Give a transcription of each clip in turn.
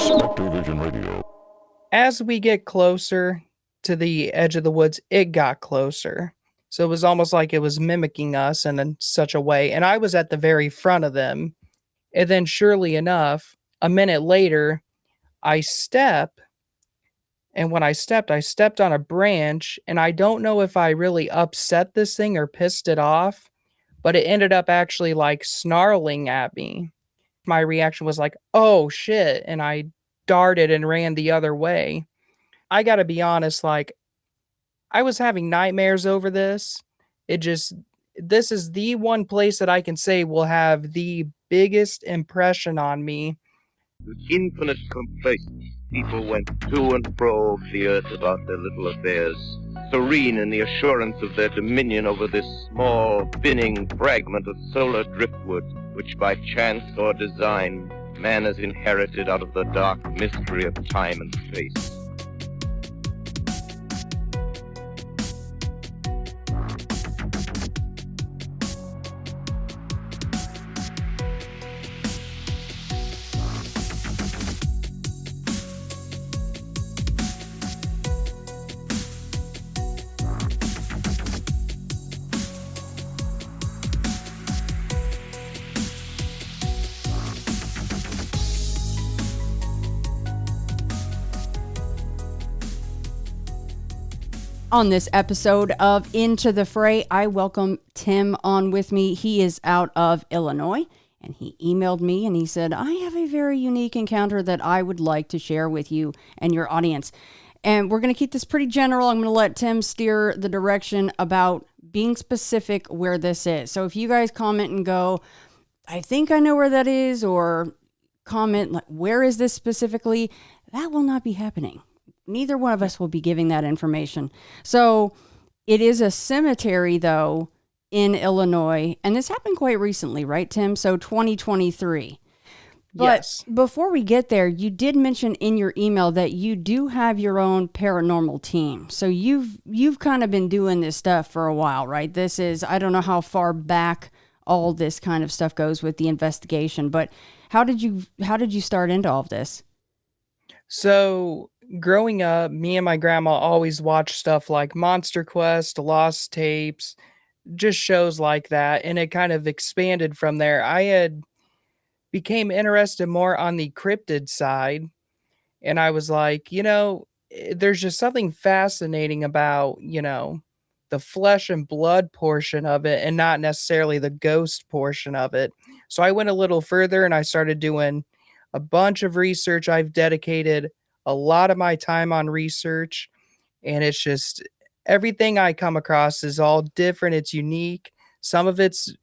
SpectreVision Radio. As we get closer to the edge of the woods, it got closer. So it was almost like it was mimicking us in such a way. And I was at the very front of them. And then, surely enough, a minute later, I step. And when I stepped on a branch. And I don't know if I really upset this thing or pissed it off, but it ended up actually like snarling at me. My reaction was like, oh shit. And I darted and ran the other way. I gotta be honest, like, I was having nightmares over this. This is the one place that I can say will have the biggest impression on me. With infinite complacence, people went to and fro of the earth about their little affairs, serene in the assurance of their dominion over this small, spinning fragment of solar driftwood, which by chance or design, man has inherited out of the dark mystery of time and space. On this episode of Into the Fray, I welcome Tim on with me. He is out of Illinois, and he emailed me and he said, I have a very unique encounter that I would like to share with you and your audience. And we're going to keep this pretty general. I'm going to let Tim steer the direction about being specific where this is. So if you guys comment and go, I think I know where that is, or comment, like, where is this specifically? That will not be happening. Neither one of us will be giving that information. So it is a cemetery, though, in Illinois. And this happened quite recently, right, Tim? So 2023. But yes. Before we get there, you did mention in your email that you do have your own paranormal team. So you've kind of been doing this stuff for a while, right? This is, I don't know how far back all this kind of stuff goes with the investigation, but how did you start into all of this? So growing up, me and my grandma always watched stuff like Monster Quest, Lost Tapes, just shows like that. And it kind of expanded from there. I had became interested more on the cryptid side. And I was like, there's just something fascinating about, the flesh and blood portion of it and not necessarily the ghost portion of it. So I went a little further and I started doing a bunch of research. I've dedicated a lot of my time on research, and it's just everything I come across is all different. It's unique. Some of it's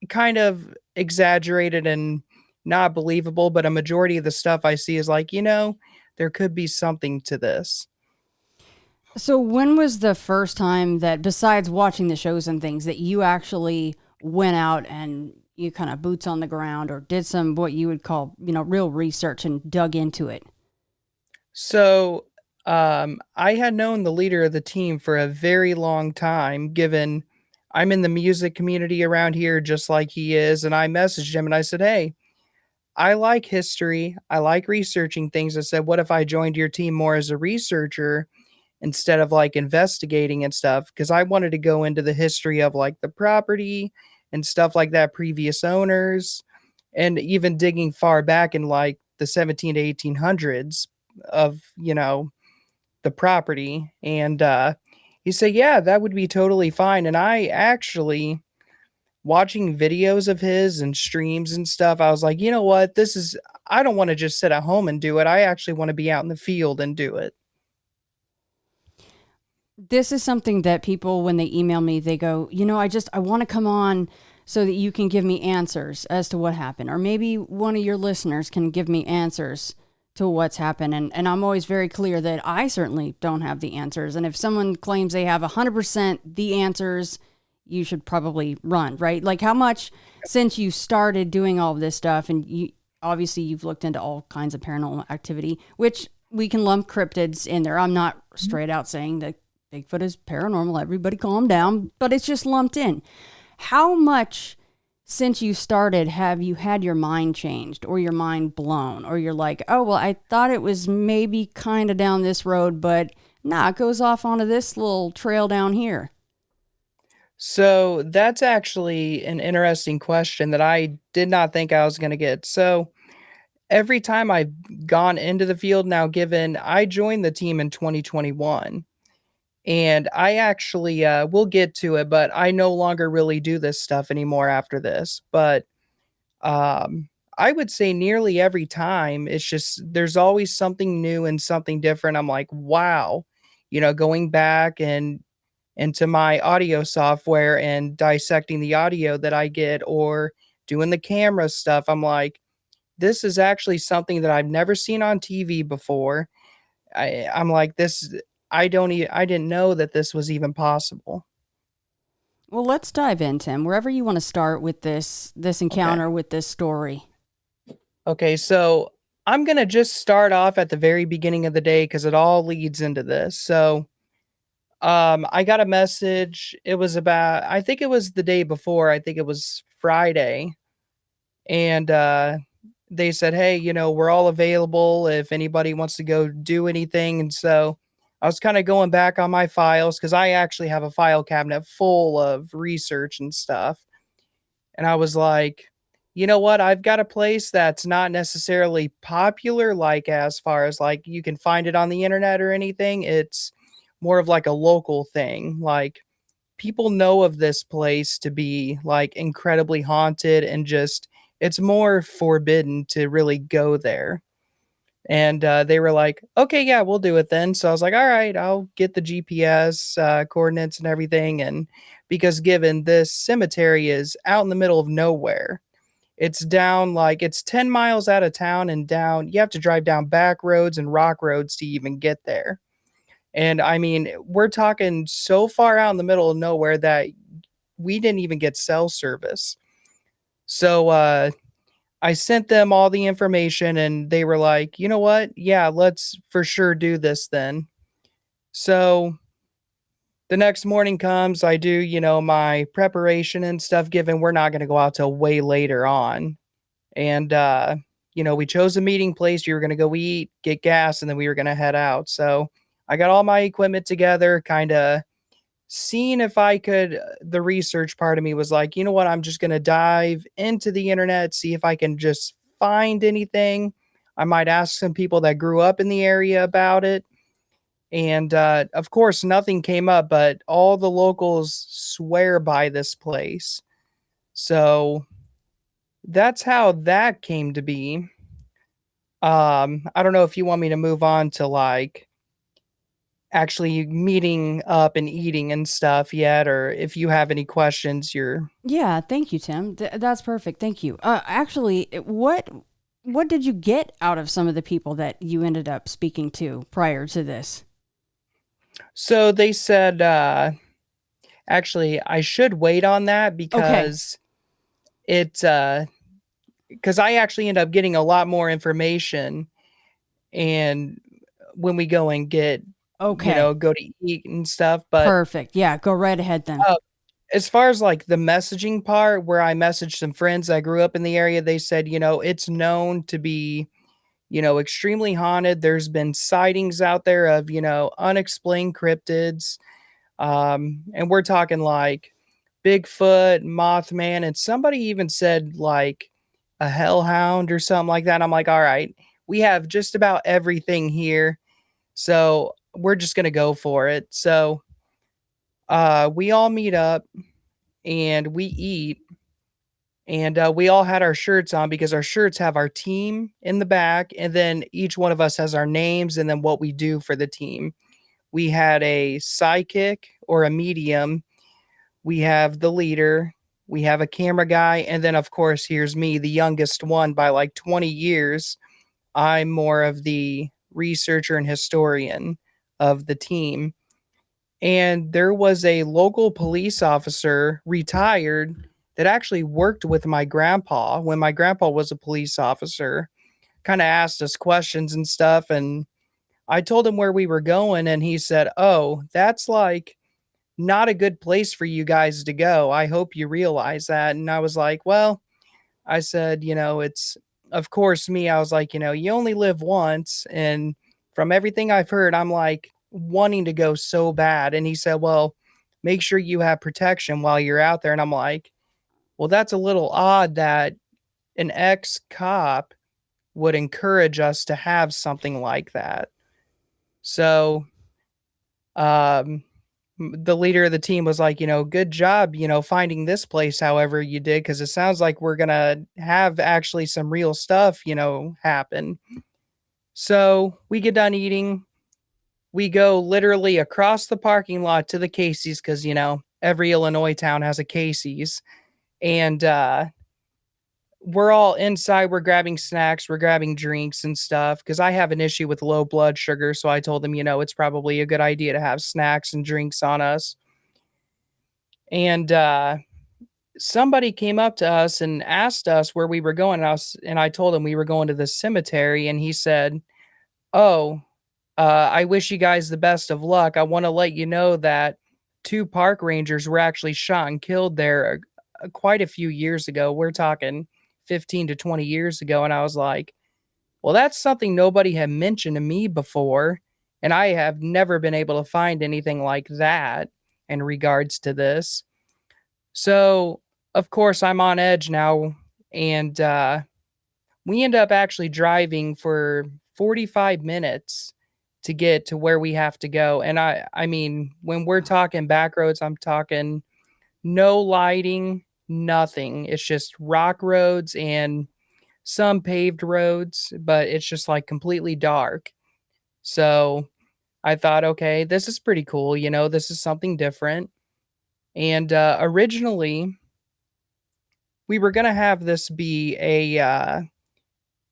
kind of exaggerated and not believable, but a majority of the stuff I see is like, there could be something to this. So when was the first time that, besides watching the shows and things, that you actually went out and you kind of boots on the ground or did some, what you would call, real research and dug into it? So I had known the leader of the team for a very long time, given I'm in the music community around here just like he is. And I messaged him and I said, hey, I like history. I like researching things. I said, what if I joined your team more as a researcher instead of like investigating and stuff? Because I wanted to go into the history of like the property and stuff like that, previous owners, and even digging far back in like the 17 to 1800s of, the property. And he said, yeah, that would be totally fine. And I actually, watching videos of his and streams and stuff, I was like, you know what, I don't want to just sit at home and do it. I actually want to be out in the field and do it. This is something that people, when they email me, they go, I want to come on so that you can give me answers as to what happened. Or maybe one of your listeners can give me answers to what's happened. And I'm always very clear that I certainly don't have the answers. And if someone claims they have 100% the answers, you should probably run, right? Like, how much, since you started doing all of this stuff, and you've looked into all kinds of paranormal activity, which we can lump cryptids in there. I'm not straight out saying that Bigfoot is paranormal. Everybody calm down, but it's just lumped in. How much since you started, have you had your mind changed or your mind blown? Or you're like, oh, well, I thought it was maybe kind of down this road, but nah, it goes off onto this little trail down here. So that's actually an interesting question that I did not think I was going to get. So every time I've gone into the field now, given I joined the team in 2021, and I actually we'll get to it, but I no longer really do this stuff anymore after this. But um, I would say nearly every time it's just there's always something new and something different. I'm like, wow, going back and into my audio software and dissecting the audio that I get or doing the camera stuff. I'm like, this is actually something that I've never seen on TV before. I'm like, this I didn't know that this was even possible. Well, let's dive in, Tim, wherever you want to start with this Okay. encounter with this story. Okay, so I'm gonna just start off at the very beginning of the day because it all leads into this. So I got a message. It was about I think it was the day before, I think it was Friday. And they said, "Hey, we're all available if anybody wants to go do anything." And so I was kind of going back on my files because I actually have a file cabinet full of research and stuff. And I was like, you know what? I've got a place that's not necessarily popular, like as far as like you can find it on the internet or anything. It's more of like a local thing. Like people know of this place to be like incredibly haunted and just it's more forbidden to really go there. And they were like, okay, yeah, we'll do it then. So I was like, all right, I'll get the GPS coordinates and everything. And because given this cemetery is out in the middle of nowhere, it's down like it's 10 miles out of town and down, you have to drive down back roads and rock roads to even get there. And I mean, we're talking so far out in the middle of nowhere that we didn't even get cell service. So I sent them all the information and they were like, you know what? Yeah, let's for sure do this then. So the next morning comes, I do, my preparation and stuff, given we're not going to go out till way later on. And, we chose a meeting place. We were going to go eat, get gas, and then we were going to head out. So I got all my equipment together, kind of seeing if I could. The research part of me was like, you know what? I'm just going to dive into the internet, see if I can just find anything. I might ask some people that grew up in the area about it. And of course, nothing came up, but all the locals swear by this place. So that's how that came to be. I don't know if you want me to move on to like actually meeting up and eating and stuff yet, or if you have any questions, you're Yeah, thank you, Tim. That's perfect. Thank you. Actually, what did you get out of some of the people that you ended up speaking to prior to this? so they said actually I should wait on that Okay. because it's because I actually end up getting a lot more information and when we go and get Okay. go to eat and stuff. But Perfect. Yeah, go right ahead then. uh, as far as like the messaging part where I messaged some friends that grew up in the area, they said, it's known to be, extremely haunted. There's been sightings out there of, unexplained cryptids. And we're talking like Bigfoot, Mothman, and somebody even said like a hellhound or something like that. I'm like, all right, we have just about everything here. So we're just gonna go for it. So we all meet up and we eat and we all had our shirts on because our shirts have our team in the back and then each one of us has our names and then what we do for the team. We had a sidekick or a medium, we have the leader, we have a camera guy, and then of course here's me, the youngest one by like 20 years. I'm more of the researcher and historian of the team. And there was a local police officer, retired, that actually worked with my grandpa when my grandpa was a police officer, kind of asked us questions and stuff. And I told him where we were going, and he said, "Oh, that's like not a good place for you guys to go. I hope you realize that." And I was like, "Well," I said, "it's, of course, me." I was like, "You only live once." And from everything I've heard, I'm like wanting to go so bad. And he said, "Well, make sure you have protection while you're out there." And I'm like, "Well, that's a little odd that an ex cop would encourage us to have something like that." So, um, the leader of the team was like, "Good job, finding this place however you did, because it sounds like we're gonna have actually some real stuff, happen." So we get done eating. We go literally across the parking lot to the Casey's because, every Illinois town has a Casey's. And we're all inside. We're grabbing snacks, we're grabbing drinks and stuff because I have an issue with low blood sugar. So I told them, it's probably a good idea to have snacks and drinks on us. And somebody came up to us and asked us where we were going. And I told him we were going to the cemetery. And he said, "Oh, I wish you guys the best of luck. I want to let you know that two park rangers were actually shot and killed there quite a few years ago." We're talking 15 to 20 years ago. And I was like, "Well, that's something nobody had mentioned to me before. And I have never been able to find anything like that in regards to this." So, of course, I'm on edge now. And we end up actually driving for 45 minutes to get to where we have to go. And I mean, when we're talking back roads, I'm talking no lighting, nothing. It's just rock roads and some paved roads, but it's just like completely dark. So I thought, okay, this is pretty cool. This is something different. And originally, we were going to have this be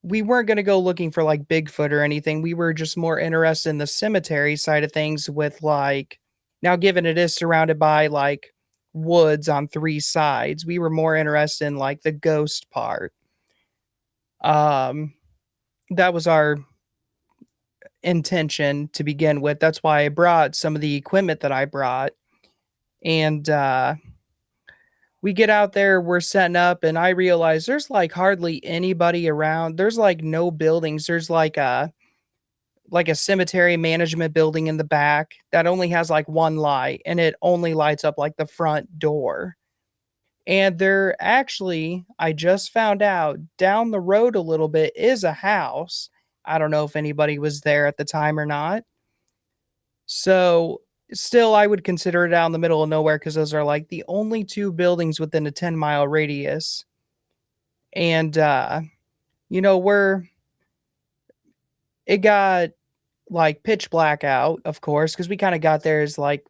we weren't gonna go looking for, like, Bigfoot or anything. We were just more interested in the cemetery side of things with, like, now given it is surrounded by, like, woods on 3 sides, we were more interested in, like, the ghost part. Um, that was our intention to begin with. That's why I brought some of the equipment that I brought. And, we get out there, we're setting up, and I realize there's, like, hardly anybody around. There's, like, no buildings. There's, like a cemetery management building in the back that only has like one light and it only lights up like the front door. And there actually, I just found out down the road a little bit is a house. I don't know if anybody was there at the time or not. So still, I would consider it out in the middle of nowhere because those are like the only two buildings within a 10-mile radius. And, we're, it got like pitch black out, of course, because we kind of got there as like,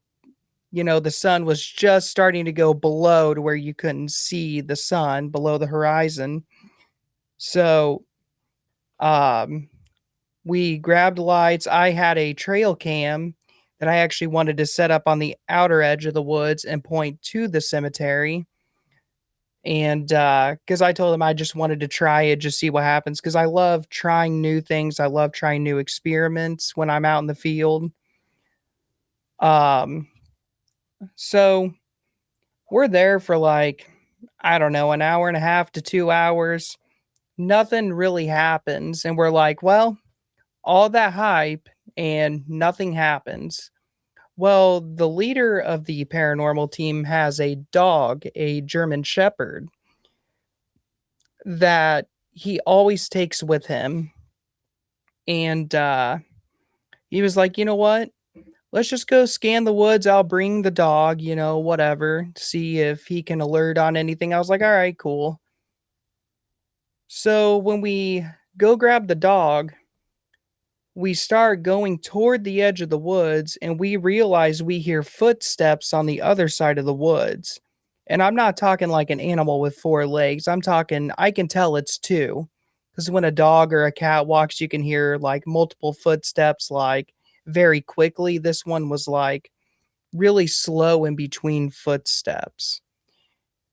the sun was just starting to go below to where you couldn't see the sun below the horizon. So, um, we grabbed lights. I had a trail cam that I actually wanted to set up on the outer edge of the woods and point to the cemetery. And because I told him I just wanted to try it, just see what happens. Because I love trying new things. I love trying new experiments when I'm out in the field. Um, so we're there for like, I don't know, an hour and a half to 2 hours. Nothing really happens. And we're like, well, all that hype and nothing happens. Well, the leader of the paranormal team has a dog, a German Shepherd, that he always takes with him. And he was like, "You know what? Let's just go scan the woods. I'll bring the dog, whatever, see if he can alert on anything." I was like, "All right, cool." So when we go grab the dog, we start going toward the edge of the woods and we realize we hear footsteps on the other side of the woods. And I'm not talking like an animal with 4 legs. I'm talking, I can tell it's two. Because when a dog or a cat walks, you can hear like multiple footsteps, like very quickly. This one was like really slow in between footsteps.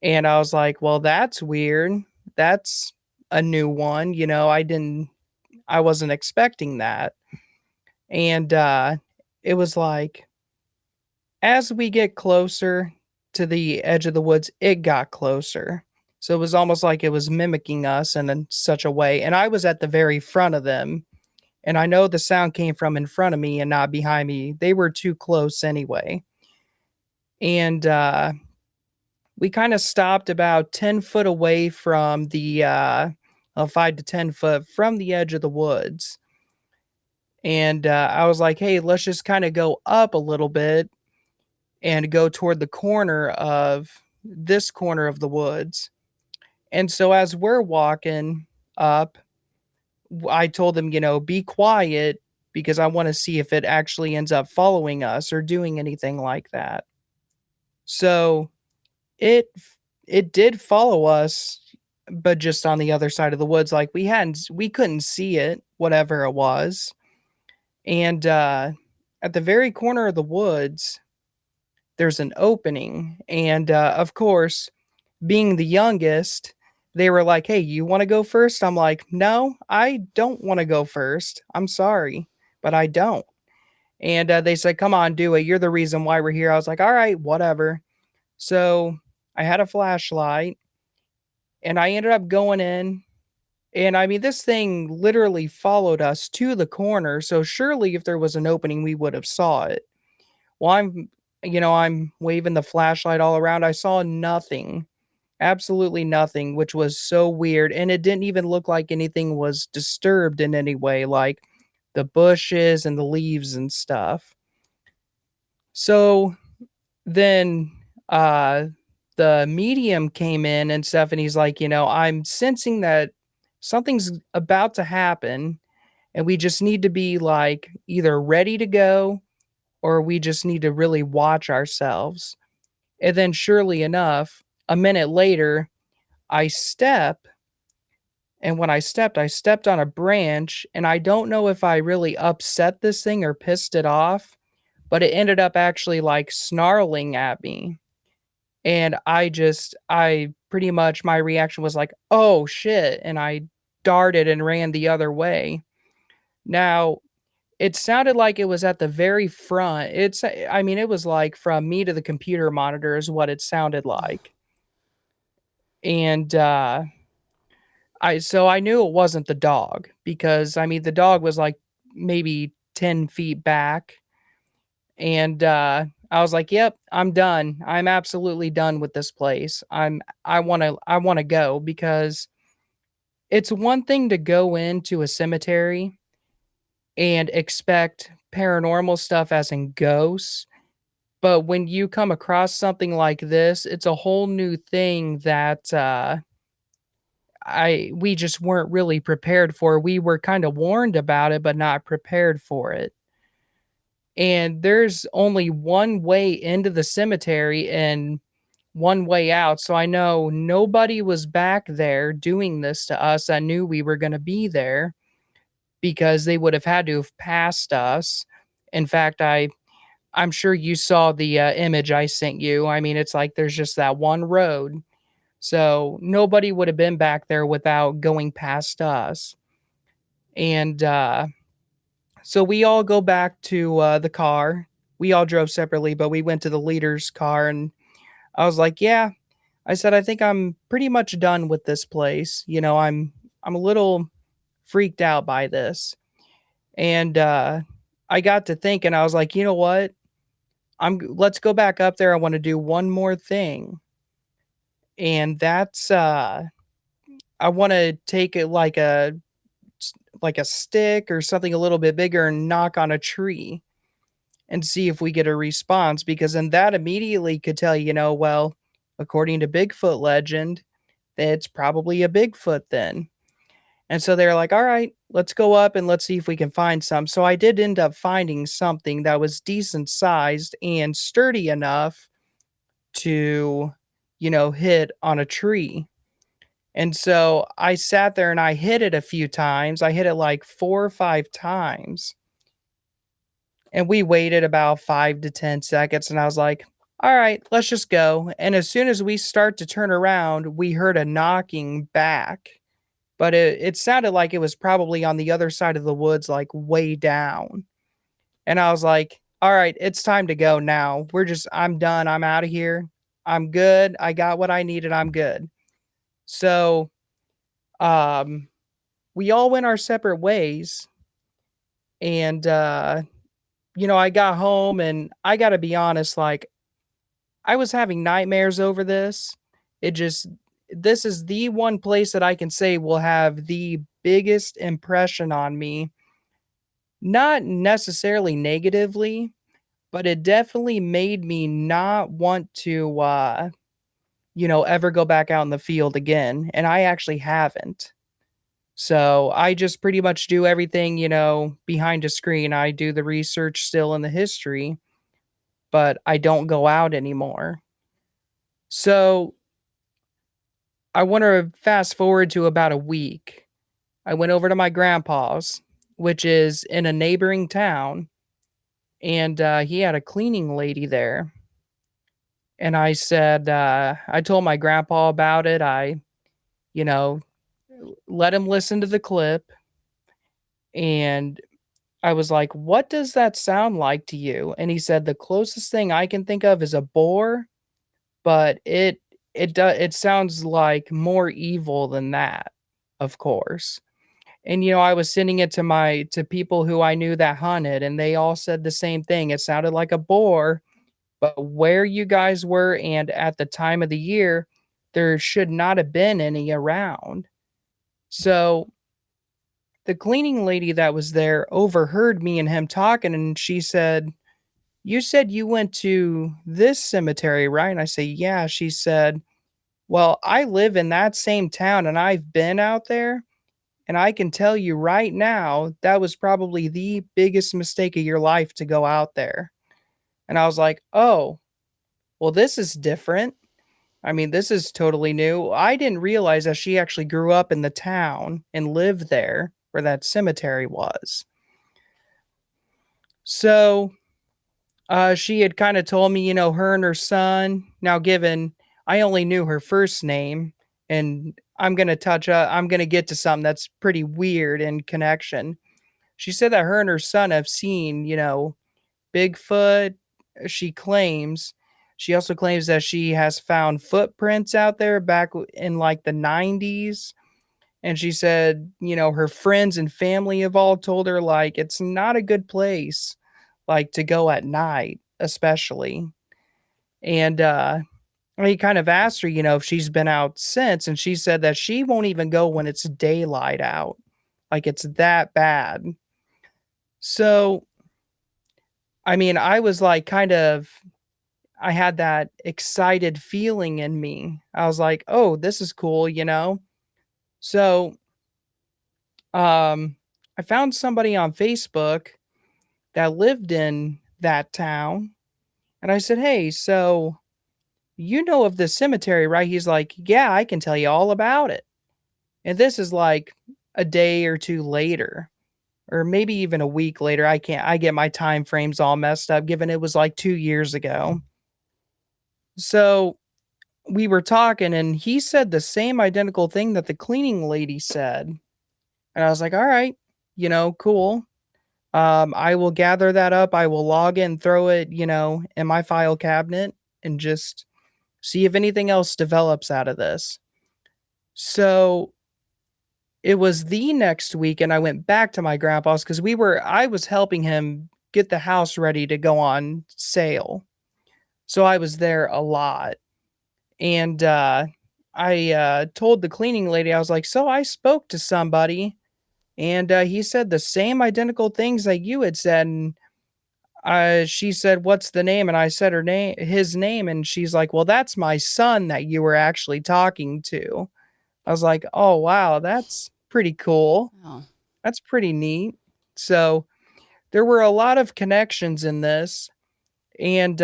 And I was like, well, that's weird. That's a new one. I wasn't expecting that. And it was like as we get closer to the edge of the woods, it got closer. So it was almost like it was mimicking us in such a way. And I was at the very front of them. And I know the sound came from in front of me and not behind me. They were too close anyway. And we kind of stopped about 10 foot away from the 5 to 10 foot from the edge of the woods. And I was like, hey, let's just kind of go up a little bit and go toward the corner of this corner of the woods. And so as we're walking up, I told them, be quiet because I want to see if it actually ends up following us or doing anything like that. So it it did follow us, but just on the other side of the woods. Like we couldn't see it, whatever it was. And at the very corner of the woods, there's an opening. And of course, being the youngest, they were like, "Hey, you wanna go first?" I'm like, "No, I don't wanna go first. I'm sorry, but I don't." And, they said, "Come on, do it. You're the reason why we're here." I was like, "Alright, whatever." So, I had a flashlight, and I ended up going in, and, I mean, this thing literally followed us to the corner, so surely if there was an opening, we would have saw it. Well, I'm waving the flashlight all around. I saw nothing. Absolutely nothing, which was so weird, and it didn't even look like anything was disturbed in any way, like the bushes and the leaves and stuff. So then, uh, the medium came in and stuff, and he's like, "I'm sensing that something's about to happen, and we just need to be, like, either ready to go or we just need to really watch ourselves." And then surely enough, a minute later, I step, and when I stepped on a branch, and I don't know if I really upset this thing or pissed it off, but it ended up actually, like, snarling at me, and I pretty much my reaction was like, "Oh, shit," and I darted and ran the other way. Now, it sounded like it was at the very front. I mean, it was, like, from me to the computer monitor is what it sounded like, and, I knew it wasn't the dog because, I mean, the dog was, like, maybe 10 feet back, and, I was like, "Yep, I'm done. I'm absolutely done with this place. I wanna go," because it's one thing to go into a cemetery and expect paranormal stuff as in ghosts, but when you come across something like this, it's a whole new thing that, I we just weren't really prepared for. We were kinda warned about it, but not prepared for it. And there's only one way into the cemetery and one way out, so I know nobody was back there doing this to us. I knew we were gonna be there because they would have had to have passed us. In fact, I'm sure you saw the, image I sent you. I mean, it's like there's just that one road. So, nobody would have been back there without going past us. And, so we all go back to, the car. We all drove separately, but we went to the leader's car, and I was like, "Yeah." I said, "I think I'm pretty much done with this place. I'm a little freaked out by this." And, I got to thinking, I was like, "You know what? Let's go back up there. I wanna do one more thing." And that's, I wanna take it like a stick or something a little bit bigger and knock on a tree and see if we get a response, because then that immediately could tell well, according to Bigfoot legend, it's probably a Bigfoot then. And so they're like, "All right, let's go up and let's see if we can find some." So I did end up finding something that was decent sized and sturdy enough to, hit on a tree. And so I sat there and I hit it a few times. I hit it like 4 or 5 times. And we waited about 5 to 10 seconds, and I was like, "All right, let's just go." And as soon as we start to turn around, we heard a knocking back, but it sounded like it was probably on the other side of the woods, like way down. And I was like, all right, it's time to go now. I'm done. I'm out of here. I'm good. I got what I needed. I'm good. So, um, we all went our separate ways. And, I got home and I got to be honest, like, I was having nightmares over this. It just, this is the one place that I can say will have the biggest impression on me. Not necessarily negatively, but it definitely made me not want to, ever go back out in the field again. And I actually haven't. So I just pretty much do everything, behind a screen. I do the research still in the history, but I don't go out anymore. So I want to fast forward to about a week. I went over to my grandpa's, which is in a neighboring town, and he had a cleaning lady there. And I said, I told my grandpa about it. You know, let him listen to the clip. And I was like, what does that sound like to you? And he said, the closest thing I can think of is a boar, but it sounds like more evil than that, of course. And I was sending it to people who I knew that hunted, and they all said the same thing. It sounded like a boar, but where you guys were and at the time of the year, there should not have been any around. So the cleaning lady that was there overheard me and him talking, and she said, "You said you went to this cemetery, right?" And I say, "Yeah." She said, "Well, I live in that same town and I've been out there, and I can tell you right now that was probably the biggest mistake of your life to go out there." And I was like, "Oh, well, this is different. I mean, this is totally new." I didn't realize that she actually grew up in the town and lived there where that cemetery was. So, she had kind of told me, her and her son. Now, given I only knew her first name, and I'm going to get to something that's pretty weird in connection. She said that her and her son have seen, Bigfoot. She claims. She also claims that she has found footprints out there back in like the 90s. And she said, her friends and family have all told her like it's not a good place like to go at night, especially. And he kind of asked her, if she's been out since, and she said that she won't even go when it's daylight out. Like it's that bad. So, I mean, I was like I had that excited feeling in me. I was like, "Oh, this is cool." So, um, I found somebody on Facebook that lived in that town, and I said, "Hey, so you know of this cemetery, right?" He's like, "Yeah, I can tell you all about it." And this is like a day or two later, or maybe even a week later. I get my time frames all messed up given it was like 2 years ago. So, we were talking and he said the same identical thing that the cleaning lady said. And I was like, "All right, cool. I will gather that up. I will log in, throw it, in my file cabinet and just see if anything else develops out of this." So it was the next week and I went back to my grandpa's because I was helping him get the house ready to go on sale. So I was there a lot. And I told the cleaning lady, I was like, "So I spoke to somebody and he said the same identical things that you had said." And she said, "What's the name?" And I said his name. And she's like, "Well, that's my son that you were actually talking to." I was like, "Oh, wow, that's pretty cool. Oh, That's pretty neat." So there were a lot of connections in this. And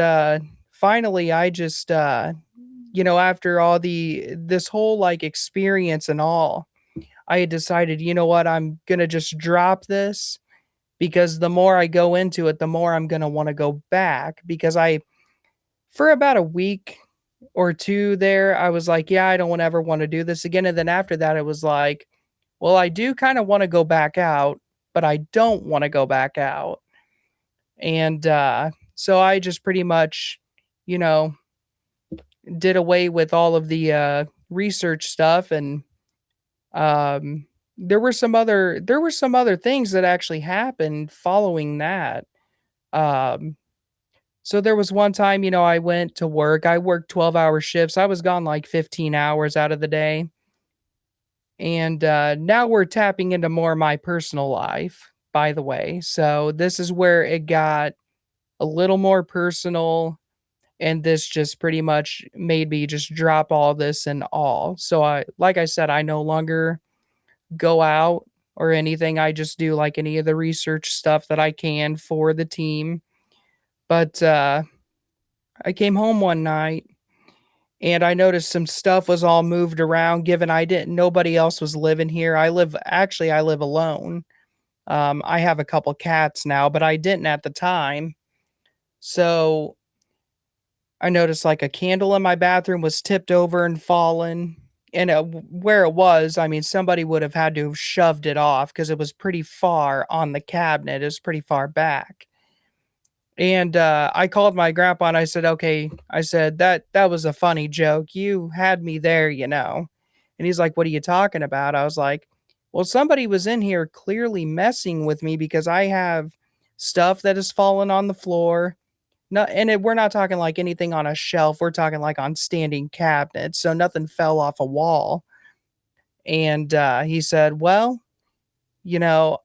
finally, I just, after this whole like experience and all, I had decided, you know what, I'm going to just drop this because the more I go into it, the more I'm going to want to go back because for about a week or two there, I was like, yeah, I don't ever want to do this again. And then after that, it was like, well, I do kind of want to go back out, but I don't want to go back out. And so I just pretty much, you know, did away with all of the research stuff, and um there were some other things that actually happened following that. Um so there was one time, I went to work. I worked 12-hour shifts. I was gone like 15 hours out of the day. And now we're tapping into more of my personal life, by the way. So this is where it got a little more personal, and this just pretty much made me just drop all this and all. So like I said, I no longer go out or anything. I just do like any of the research stuff that I can for the team. But I came home one night and I noticed some stuff was all moved around given I didn't nobody else was living here. I live alone. I have a couple cats now, but I didn't at the time. So I noticed like a candle in my bathroom was tipped over and fallen. And where it was, I mean, somebody would have had to have shoved it off because it was pretty far on the cabinet. It was pretty far back. And I called my grandpa and I said, "Okay," I said, that was a funny joke. You had me there." And he's like, "What are you talking about?" I was like, "Well, somebody was in here clearly messing with me because I have stuff that has fallen on the floor. No, and we're not talking like anything on a shelf. We're talking like on standing cabinets. So nothing fell off a wall." And he said, "Well,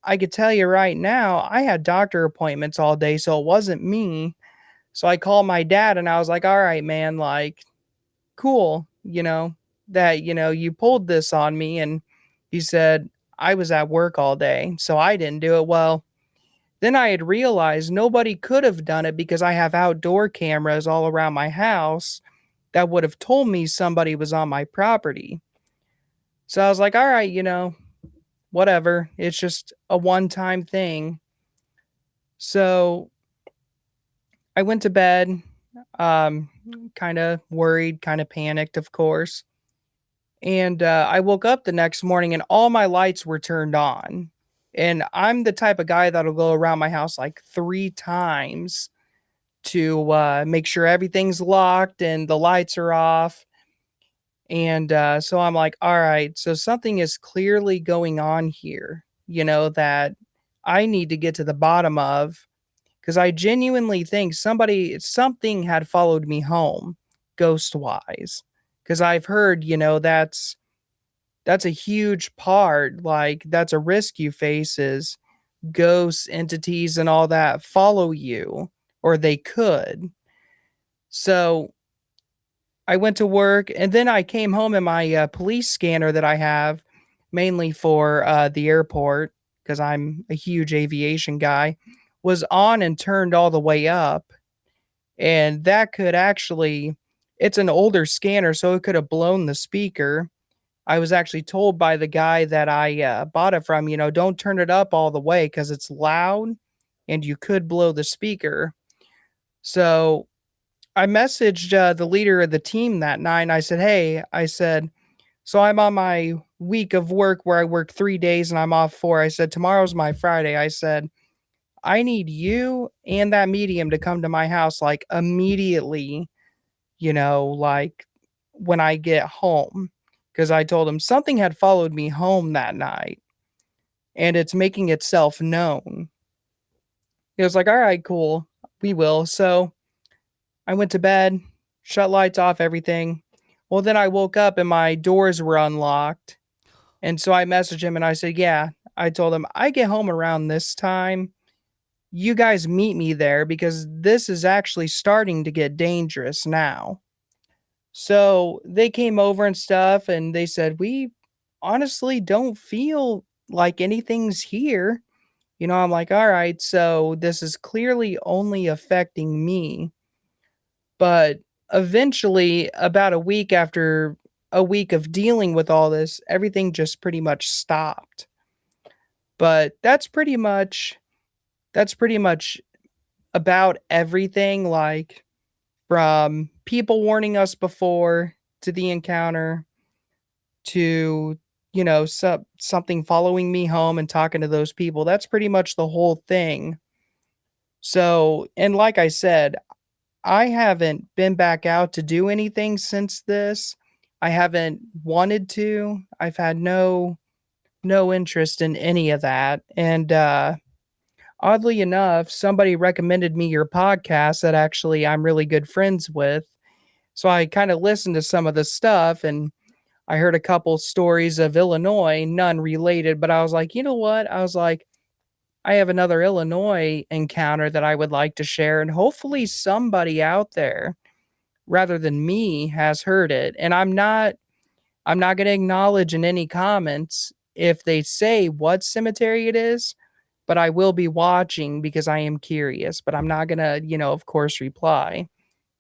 I could tell you right now, I had doctor appointments all day, so it wasn't me." So I called my dad and I was like, "All right, man, like, cool, that, you pulled this on me." And he said, "I was at work all day, so I didn't do it." Well, then I had realized nobody could have done it because I have outdoor cameras all around my house that would have told me somebody was on my property. So I was like, "All right, whatever. It's just a one time thing." So I went to bed, um, kind of worried, kind of panicked, of course. And I woke up the next morning and all my lights were turned on. And I'm the type of guy that'll go around my house like 3 times to make sure everything's locked and the lights are off. And so I'm like, all right, so something is clearly going on here, that I need to get to the bottom of, because I genuinely think something had followed me home, ghost wise. Because I've heard, that's a huge part. Like that's a risk you face is ghosts, entities, and all that follow you, or they could. So I went to work and then I came home and my police scanner that I have mainly for the airport, because I'm a huge aviation guy, was on and turned all the way up. And that could actually, it's an older scanner, so it could have blown the speaker. I was actually told by the guy that I bought it from, don't turn it up all the way because it's loud and you could blow the speaker. So I messaged the leader of the team that night and I said, "Hey," I said, "so I'm on my week of work where I work 3 days and I'm off four." I said, "Tomorrow's my Friday." I said, "I need you and that medium to come to my house like immediately, like when I get home." Because I told him something had followed me home that night and it's making itself known. He was like, "All right, cool. We will." So I went to bed, shut lights off, everything. Well, then I woke up and my doors were unlocked. And so I messaged him and I said, "Yeah." I told him, "I get home around this time. You guys meet me there because this is actually starting to get dangerous now." So they came over and stuff and they said, "We honestly don't feel like anything's here." I'm like, "All right, so this is clearly only affecting me." But eventually, about a week of dealing with all this, everything just pretty much stopped. But that's pretty much about everything, like from people warning us before to the encounter to something following me home and talking to those people. That's pretty much the whole thing. So, and like I said, I haven't been back out to do anything since this. I haven't wanted to. I've had no interest in any of that. And oddly enough, somebody recommended me your podcast that actually I'm really good friends with. So I kind of listened to some of the stuff and I heard a couple stories of Illinois, none related, but I was like, you know what? I was like, I have another Illinois encounter that I would like to share, and hopefully somebody out there, rather than me, has heard it. And I'm not going to acknowledge in any comments if they say what cemetery it is, but I will be watching because I am curious, but I'm not going to, of course reply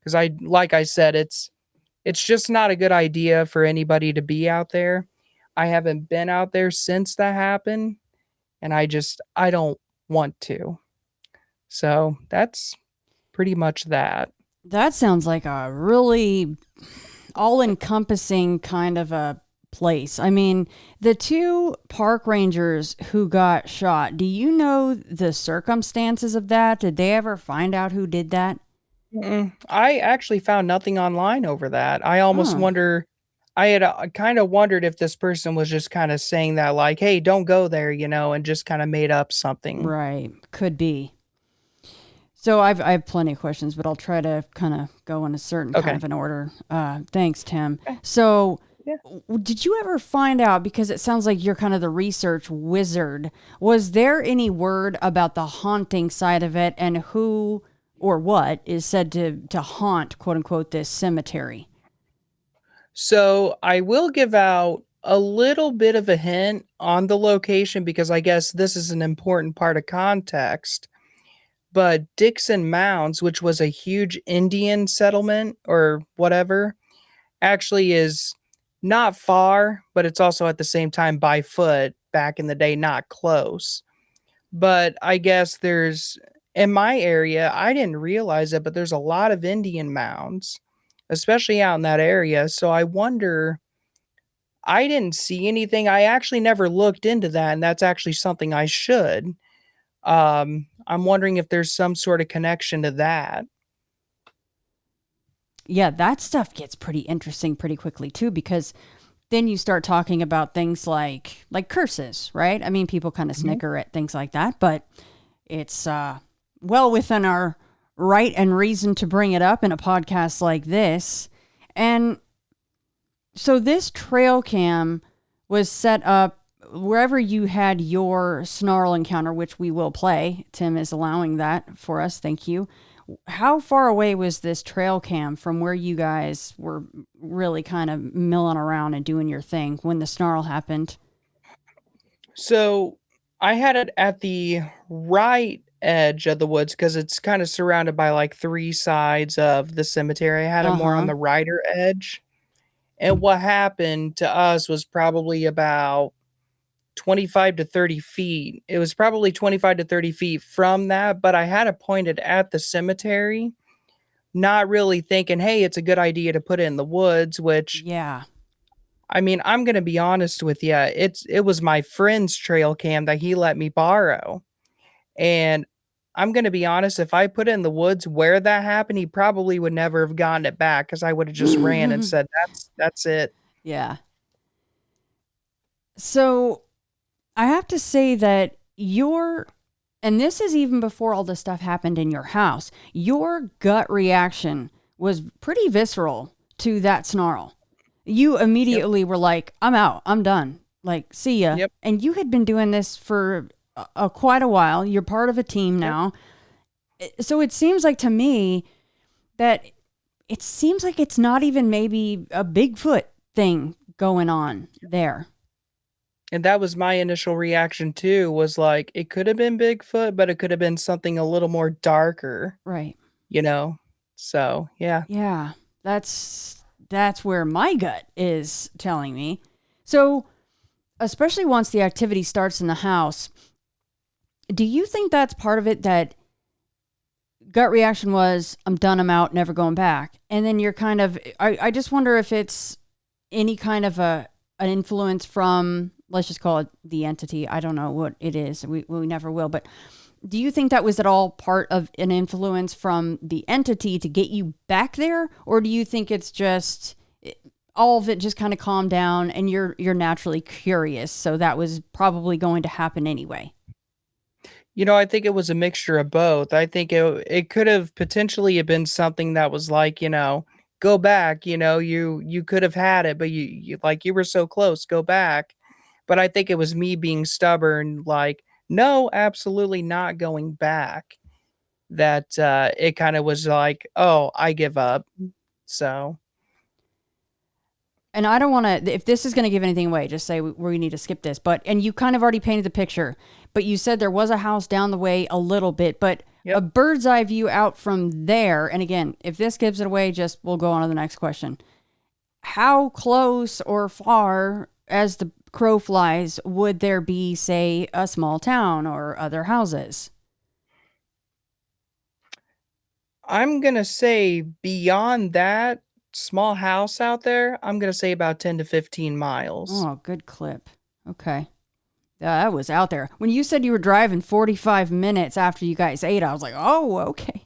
because like I said, it's just not a good idea for anybody to be out there. I haven't been out there since that happened, and I don't want to. So, that's pretty much that. That sounds like a really all encompassing kind of a place. I mean, the two park rangers who got shot, do you know the circumstances of that? Did they ever find out who did that? I actually found nothing online over that. I almost Oh, wonder I had, kinda wondered if this person was just kinda saying that like, "Hey, don't go there," and just kinda made up something. right. Could be. So I have plenty of questions, but I'll try to kind of go in a certain kind Okay. of an order. Thanks, Tim. Okay. So Yeah. did you ever find out, because it sounds like you're kind of the research wizard, was there any word about the haunting side of it and who or what is said to haunt, quote unquote, this cemetery? So, I will give out a little bit of a hint on the location because I guess this is an important part of context, but Dixon Mounds, which was a huge Indian settlement or whatever, actually is not far, but it's also at the same time by foot back in the day, not close. But I guess there's in my area, I didn't realize it, but there's a lot of Indian mounds, especially out in that area. So I wonder, I didn't see anything. I actually never looked into that, and that's actually something I should. I'm wondering if there's some sort of connection to that. Yeah, that stuff gets pretty interesting pretty quickly too, because then you start talking about things like curses, right? I mean, people kind of Mhm. snicker at things like that, but it's well within our right and reason to bring it up in a podcast like this. And so this trail cam was set up wherever you had your snarl encounter, which we will play. Tim is allowing that for us. Thank you. How far away was this trail cam from where you guys were really kind of milling around and doing your thing when the snarl happened? So I had it at the right edge of the woods because it's kind of surrounded by like three sides of the cemetery. I had it Uh more on huh. the righter edge. And what happened to us was probably about 25 to 30 feet. It was probably 25 to 30 feet from that, but I had it pointed at the cemetery, not really thinking, hey, it's a good idea to put it in the woods, which Yeah. I mean, I'm gonna be honest with you. It was my friend's trail cam that he let me borrow. And I'm gonna be honest, if I put it in the woods where that happened, he probably would never have gotten it back because I would have just ran and said, that's it. Yeah. So I have to say that and this is even before all this stuff happened in your house, your gut reaction was pretty visceral to that snarl. You Yep. immediately were like, I'm out, I'm done. Like, see ya. Yep. And you had been doing this for quite a while. You're part of a team Yep. now. So it seems like to me that it seems like it's not even maybe a Bigfoot thing going on there. And that was my initial reaction too, was like, it could have been Bigfoot, but it could have been something a little more darker, Right. you know? So, yeah. Yeah. That's where my gut is telling me. So, especially once the activity starts in the house, do you think that's part of it, that gut reaction was, I'm done, I'm out, never going back? And then you're kind of, I just wonder if it's any kind of an influence from let's just call it the entity. I don't know what it is. We never will. But do you think that was at all part of an influence from the entity to get you back there? Or do you think it's just all of it just kind of calmed down and you're naturally curious? So that was probably going to happen anyway. I think it was a mixture of both. I think it could have potentially have been something that was like, go back, you could have had it, but you like you were so close, go back. But I think it was me being stubborn, like, no, absolutely not going back. That it kind of was like, oh, I give up. So And I don't want to, if this is going to give anything away, just say we need to skip this. And you kind of already painted the picture, but you said there was a house down the way a little bit, but a bird's eye view out from there. And again, if this gives it away, we'll go on to the next question. How close or far as the crow flies would there be, say, a small town or other houses? I'm going to say beyond that small house out there, I'm going to say about 10 to 15 miles. Oh, good clip. Okay. That was out there. When you said you were driving 45 minutes after you guys ate, I was like, oh, okay.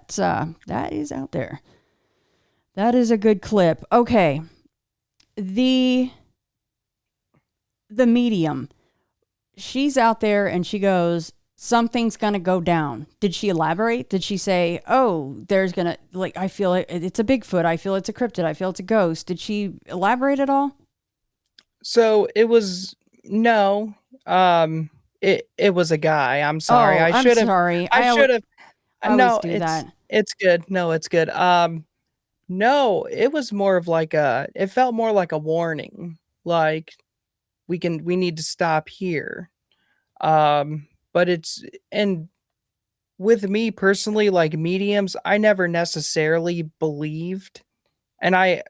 That is out there. That is a good clip. Okay. The medium. She's out there and she goes, something's going to go down. Did she elaborate? Did she say, oh, there's going to, like, I feel it's a Bigfoot. I feel it's a cryptid. I feel it's a ghost. Did she elaborate at all? So it was, no, it was a guy. I'm sorry. Oh, I should have, sorry. I should have, no, that. It's good. No, it's good. No, it was more of like it felt more like a warning. Like we need to stop here. But and with me personally, like mediums, I never necessarily believed, and I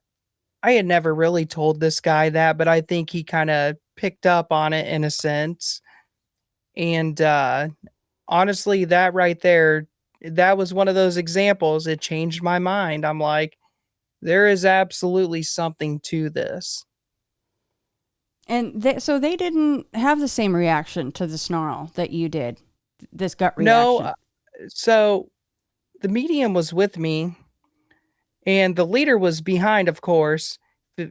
had never really told this guy that, but I think he kind of picked up on it in a sense. And honestly, that right there, that was one of those examples. It changed my mind. I'm like, there is absolutely something to this. And so they didn't have the same reaction to the snarl that you did, this gut reaction. No, so the medium was with me, and the leader was behind, of course,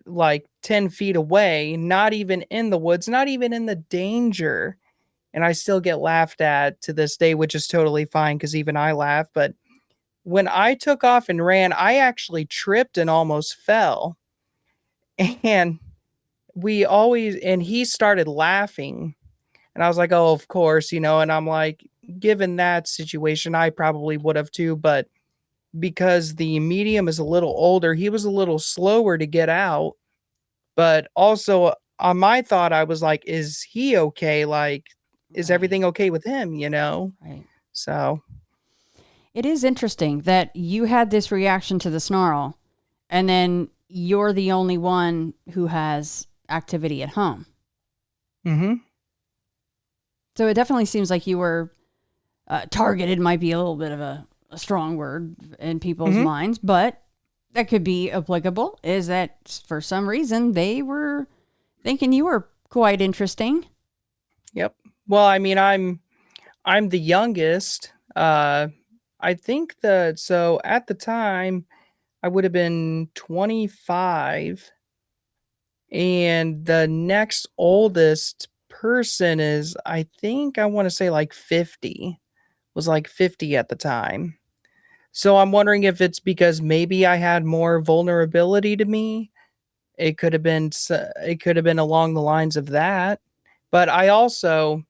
like 10 feet away, not even in the woods, not even in the danger. And I still get laughed at to this day, which is totally fine because even I laugh. But when I took off and ran, I actually tripped and almost fell. And he started laughing. And I was like, oh, of course, and I'm like, given that situation, I probably would have too. But because the medium is a little older, he was a little slower to get out. But also on my thought, I was like, is he okay? Like, is everything okay with him, Right. So it is interesting that you had this reaction to the snarl, and then you're the only one who has activity at home. Mm-hmm. So it definitely seems like you were targeted, might be a little bit of a strong word in people's minds, but that could be applicable, is that for some reason they were thinking you were quite interesting. Yep. Well, I mean, I'm the youngest. I think so at the time I would have been 25, and the next oldest person is, I think I want to say like 50, was like 50 at the time. So I'm wondering if it's because maybe I had more vulnerability to me. It could have been along the lines of that. But I also,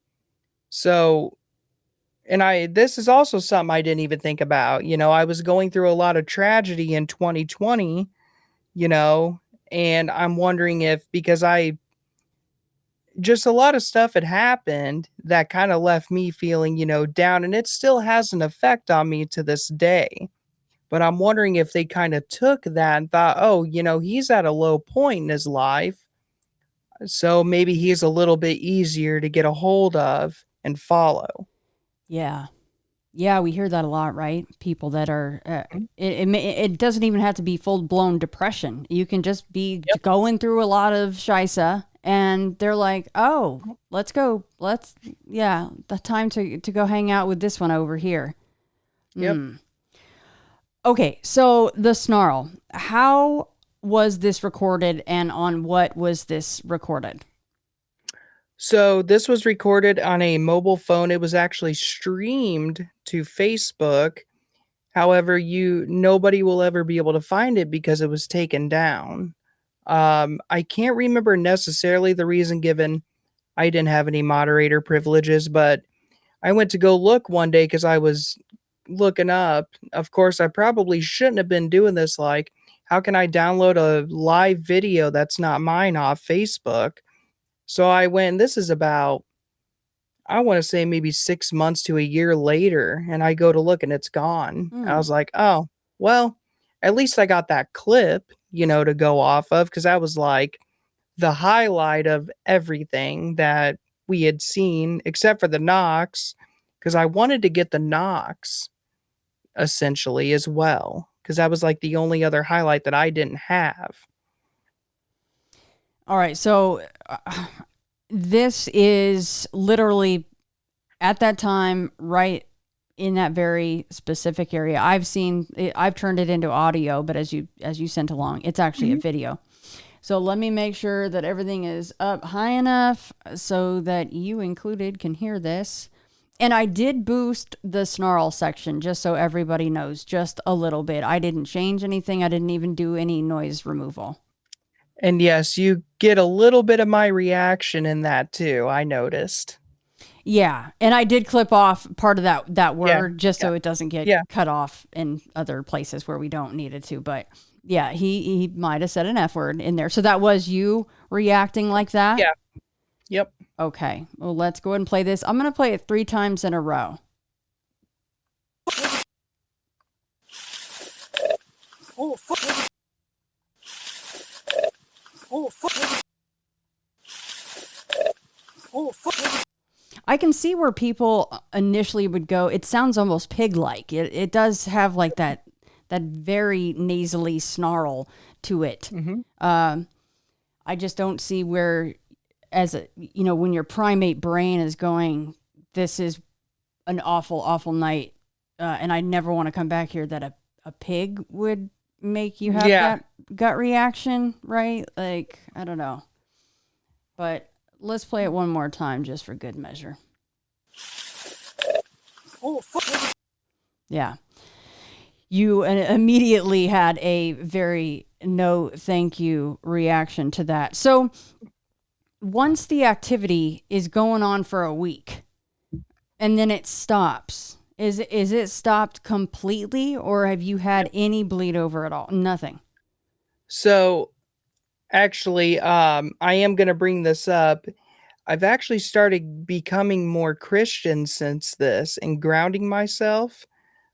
so, this is also something I didn't even think about. I was going through a lot of tragedy in 2020, and I'm wondering if, because just a lot of stuff had happened that kind of left me feeling, down, and it still has an effect on me to this day. But I'm wondering if they kind of took that and thought, oh, he's at a low point in his life, so maybe he's a little bit easier to get a hold of and follow. Yeah. Yeah, we hear that a lot, right? People that are, it doesn't even have to be full-blown depression. You can just be going through a lot of shisa, and they're like, "Oh, let's go. The time to go hang out with this one over here." Yep. Okay, so the snarl. How was this recorded, and on what was this recorded? So this was recorded on a mobile phone. It was actually streamed to Facebook. However, nobody will ever be able to find it because it was taken down. I can't remember necessarily the reason given. I didn't have any moderator privileges, but I went to go look one day because I was looking up. Of course, I probably shouldn't have been doing this. Like, how can I download a live video that's not mine off Facebook? So I went, and this is about, I want to say maybe 6 months to a year later, and I go to look and it's gone. I was like, oh, well, at least I got that clip, to go off of because that was like the highlight of everything that we had seen, except for the knocks, because I wanted to get the knocks essentially as well, because that was like the only other highlight that I didn't have. All right, so this is literally at that time, right in that very specific area. I've turned it into audio, but as you sent along, it's actually a video. So let me make sure that everything is up high enough so that you included can hear this. And I did boost the snarl section just so everybody knows, just a little bit. I didn't change anything. I didn't even do any noise removal. And yes, you get a little bit of my reaction in that too, I noticed. Yeah, and I did clip off part of that word so it doesn't get cut off in other places where we don't need it to. But yeah, he might have said an F word in there. So that was you reacting like that? Yeah. Yep. Okay. Well, let's go ahead and play this. I'm going to play it 3 times in a row. Oh, fuck. Oh, fuck. Oh, fuck. I can see where people initially would go, it sounds almost pig-like. It does have like that very nasally snarl to it. Mm-hmm. I just don't see where, when your primate brain is going, this is an awful, awful night, and I never want to come back here, that a pig would make you have that gut reaction, right? Like, I don't know. But let's play it one more time just for good measure. Oh, fuck. Yeah. You immediately had a very no thank you reaction to that. So once the activity is going on for a week and then it stops, is it stopped completely, or have you had any bleed over at all? Nothing. So actually, I am going to bring this up. I've actually started becoming more Christian since this and grounding myself.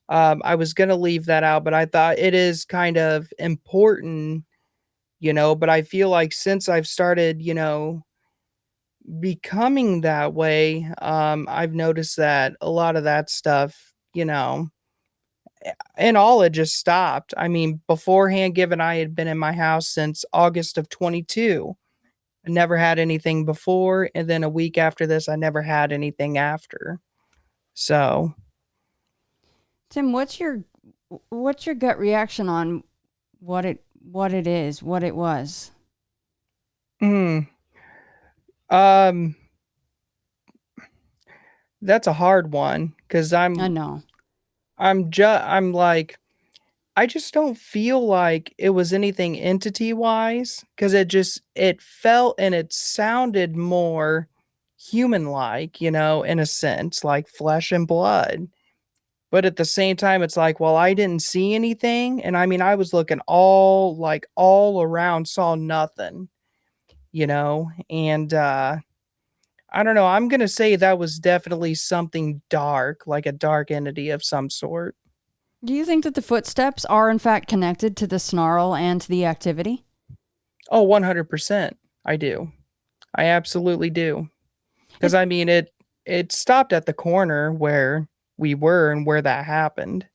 I was going to leave that out, but I thought it is kind of important, but I feel like since I've started, becoming that way, I've noticed that a lot of that stuff, and all it just stopped. I mean, beforehand, given I had been in my house since August of 22, I never had anything before, and then a week after this, I never had anything after. So, Tim, what's your gut reaction on what it was? That's a hard one because I know. I'm like, I just don't feel like it was anything entity wise because it felt and it sounded more human like, in a sense, like flesh and blood. But at the same time, it's like, well, I didn't see anything. And I mean, I was looking all around, saw nothing, and I don't know. I'm going to say that was definitely something dark, like a dark entity of some sort. Do you think that the footsteps are in fact connected to the snarl and to the activity? Oh, 100%. I do. I absolutely do. Because I mean, it stopped at the corner where we were and where that happened.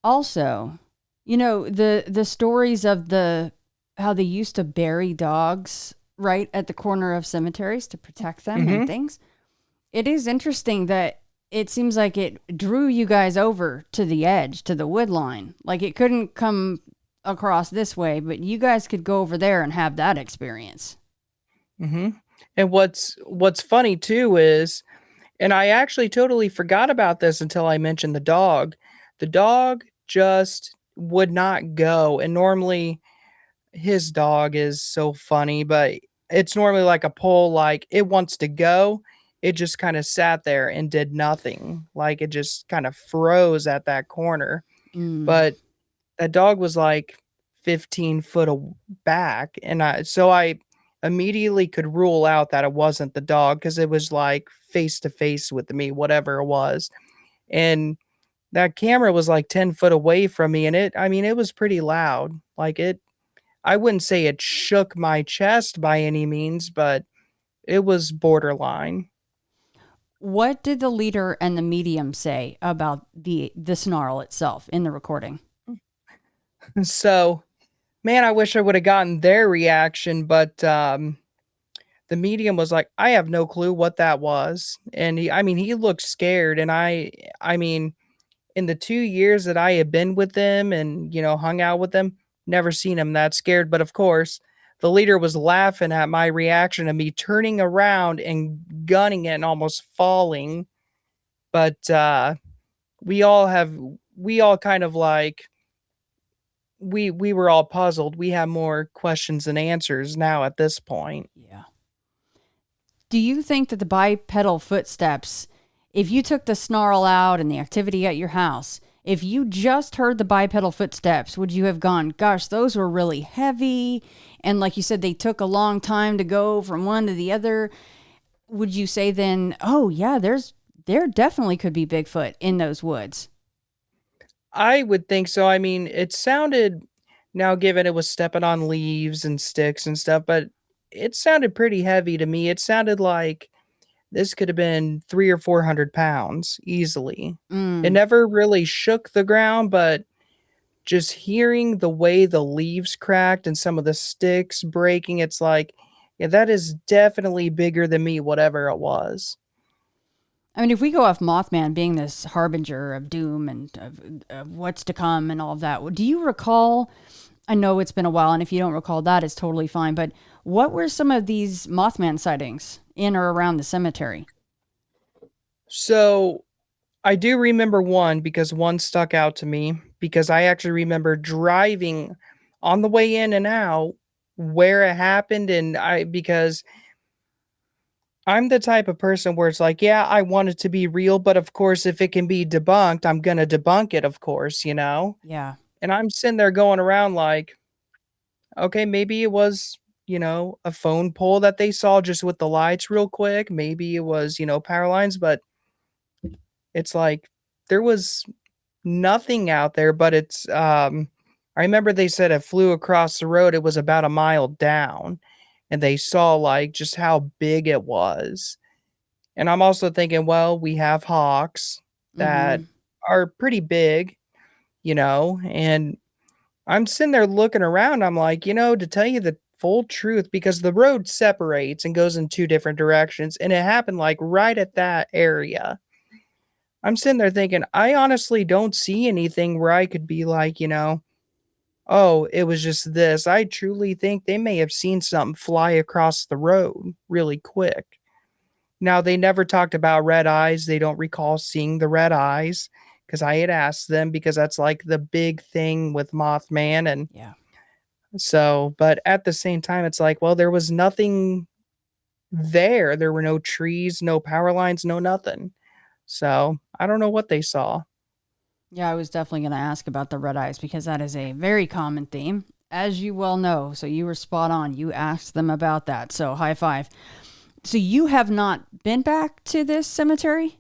Also, the stories of the how they used to bury dogs right at the corner of cemeteries to protect them and Mhm. things. It is interesting that it seems like it drew you guys over to the edge, to the wood line. Like it couldn't come across this way, but you guys could go over there and have that experience. Mhm. And what's funny too is, and I actually totally forgot about this until I mentioned the dog. The dog just would not go, and normally his dog is so funny, but it's normally like a pole, like, it wants to go, it just kinda sat there and did nothing, like, it just kinda froze at that corner, Mm. but that dog was, like, 15 foot back, and I immediately could rule out that it wasn't the dog because it was, like, face to face with me, whatever it was, and that camera was, like, 10 foot away from me, and I mean, it was pretty loud, like, I wouldn't say it shook my chest by any means, but it was borderline. What did the leader and the medium say about the snarl itself in the recording? So, man, I wish I would have gotten their reaction, but, the medium was like, "I have no clue what that was," and I mean, he looked scared, and I mean, in the 2 years that I had been with them and, hung out with them, never seen him that scared, but of course, the leader was laughing at my reaction of me turning around and gunning it and almost falling, but, we all kind of like we were all puzzled. We have more questions than answers now at this point. Yeah. Do you think that the bipedal footsteps, if you took the snarl out and the activity at your house, if you just heard the bipedal footsteps, would you have gone, gosh, those were really heavy? And like you said, they took a long time to go from one to the other. Would you say then, oh yeah, there definitely could be Bigfoot in those woods? I would think so. I mean, it sounded, now given it was stepping on leaves and sticks and stuff, but it sounded pretty heavy to me. It sounded like this could have been 3 or 400 pounds easily. It Mm. never really shook the ground, but just hearing the way the leaves cracked and some of the sticks breaking, it's like, yeah, that is definitely bigger than me, whatever it was. I mean, if we go off Mothman being this harbinger of doom and of what's to come and all of that, do you recall? I know it's been a while, and if you don't recall that, it's totally fine. But what were some of these Mothman sightings in or around the cemetery? So I do remember one because one stuck out to me because I actually remember driving on the way in and out where it happened. And because I'm the type of person where it's like, yeah, I want it to be real, but of course, if it can be debunked, I'm going to debunk it, of course. Yeah. And I'm sitting there going around like, okay, maybe it was, a phone pole that they saw just with the lights real quick. Maybe it was, power lines, but it's like there was nothing out there, but I remember they said it flew across the road, it was about a mile down, and they saw, like, just how big it was. And I'm also thinking, well, we have hawks that Mm-hmm. are pretty big, and I'm sitting there looking around, I'm like, to tell you the full truth, because the road separates and goes in 2 different directions, and it happened, like, right at that area. I'm sitting there thinking, I honestly don't see anything where I could be like, "Oh, it was just this." I truly think they may have seen something fly across the road really quick. Now, they never talked about red eyes. They don't recall seeing the red eyes because I had asked them because that's like the big thing with Mothman. And Yeah. so, but at the same time, it's like, well, there was nothing there. There were no trees, no power lines, no nothing. So I don't know what they saw. Yeah, I was definitely going to ask about the red eyes because that is a very common theme, as you well know. So you were spot on. You asked them about that. So high five. So you have not been back to this cemetery?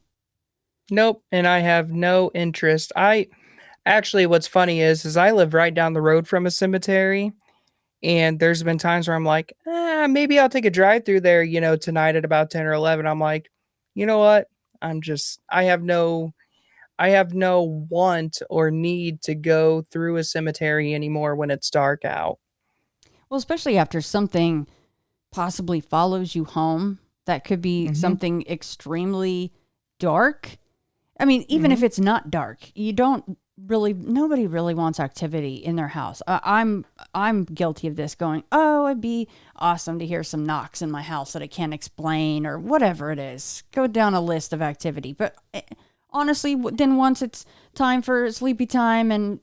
Nope, and I have no interest. I actually, what's funny is I live right down the road from a cemetery, and there's been times where I'm like, maybe I'll take a drive through there, tonight at about 10 or 11. I'm like, you know what? I have no want or need to go through a cemetery anymore when it's dark out. Well, especially after something possibly follows you home, that could be something extremely dark. I mean, even if it's not dark, nobody really wants activity in their house. I'm guilty of this, going, oh, it'd be awesome to hear some knocks in my house that I can't explain, or whatever it is. Go down a list of activity. But honestly, then once it's time for sleepy time, and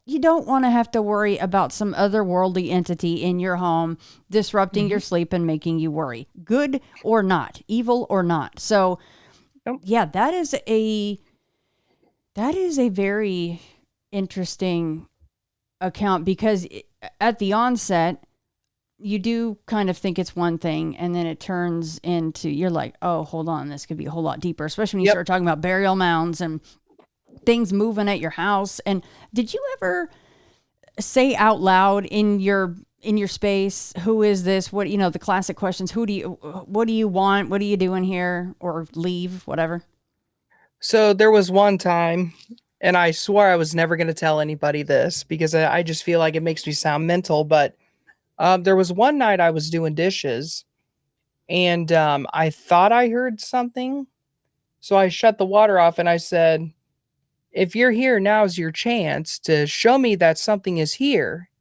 you don't want to have to worry about some otherworldly entity in your home disrupting your sleep and making you worry, good or not, evil or not. So yeah, that is a very interesting account, because at the onset, you do kind of think it's one thing, and then it turns into, you're like, oh, hold on, this could be a whole lot deeper, especially when you start talking about burial mounds and things moving at your house. And did you ever say out loud in your space, who is this? What, the classic questions, what do you want? What are you doing here? Or leave, whatever. So there was one time, and I swore I was never going to tell anybody this because I just feel like it makes me sound mental. But there was one night I was doing dishes, and I thought I heard something. So I shut the water off and I said, if you're here, now's your chance to show me that something is here.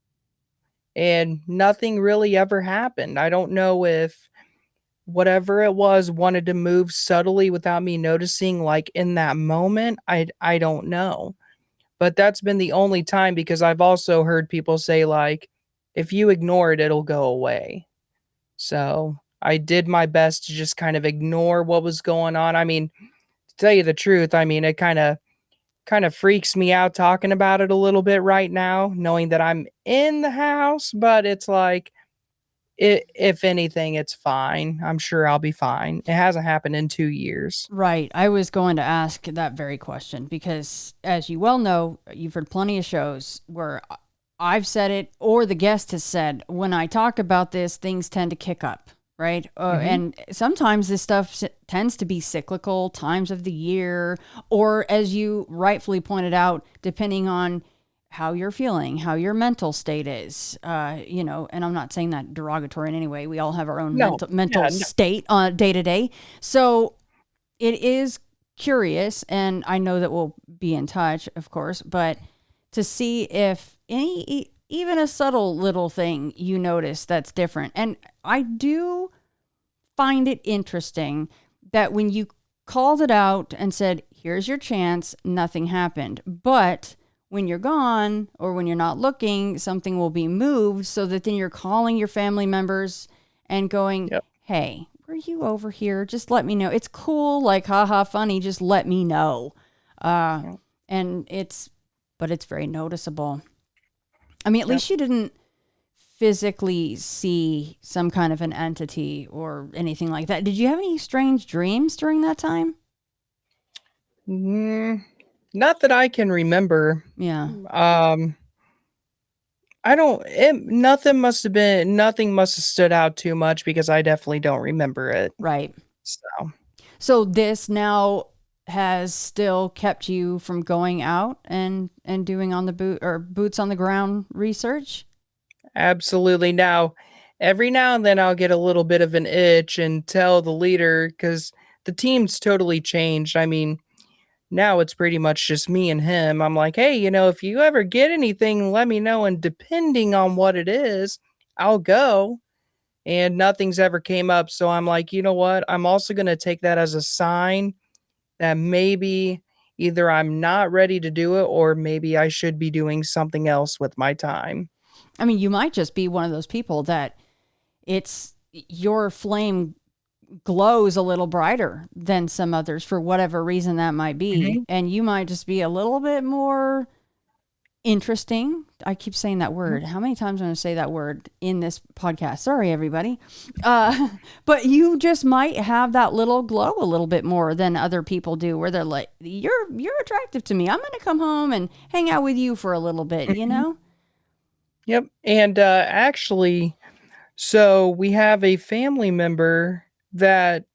And nothing really ever happened. I don't know if whatever it was wanted to move subtly without me noticing, like in that moment. I don't know. But that's been the only time, because I've also heard people say, like, if you ignore it, it'll go away. So I did my best to just kind of ignore what was going on. I mean, to tell you the truth, I mean, it kind of freaks me out talking about it a little bit right now, knowing that I'm in the house, but it's like, if anything, it's fine. I'm sure I'll be fine. It hasn't happened in 2 years. Right. I was going to ask that very question because, as you well know, you've heard plenty of shows where I've said it or the guest has said, when I talk about this, things tend to kick up, right? And sometimes this stuff tends to be cyclical, times of the year, or as you rightfully pointed out, depending on how you're feeling, how your mental state is, and I'm not saying that derogatory in any way. We all have our own No. mental Yeah, state on day to day. So it is curious, and I know that we'll be in touch, of course, but to see if even a subtle little thing you notice that's different. And I do find it interesting that when you called it out and said, here's your chance, nothing happened. But when you're gone or when you're not looking, something will be moved, so that then you're calling your family members and going, hey, were you over here? Just let me know. It's cool, like, haha, funny, just let me know. And it's very noticeable. I mean, at least you didn't physically see some kind of an entity or anything like that. Did you have any strange dreams during that time? Not that I can remember. Yeah. I don't. Nothing must have stood out too much, because I definitely don't remember it. Right. So this now has still kept you from going out and doing on the boots on the ground research? absolutely. Now, every now and then I'll get a little bit of an itch and tell the leader, because the team's totally changed. I mean, now it's pretty much just me and him. I'm like, hey, if you ever get anything, let me know. And depending on what it is, I'll go. And nothing's ever came up. So I'm like, you know what? I'm also going to take that as a sign that maybe either I'm not ready to do it, or maybe I should be doing something else with my time. I mean, you might just be one of those people that it's your flame glows a little brighter than some others for whatever reason that might be. And you might just be a little bit more interesting. I keep saying that word. How many times am I going to say that word in this podcast? Sorry, everybody. But you just might have that little glow a little bit more than other people do, where they're like, you're attractive to me. I'm going to come home and hang out with you for a little bit, you know? Yep. And actually, so we have a family member that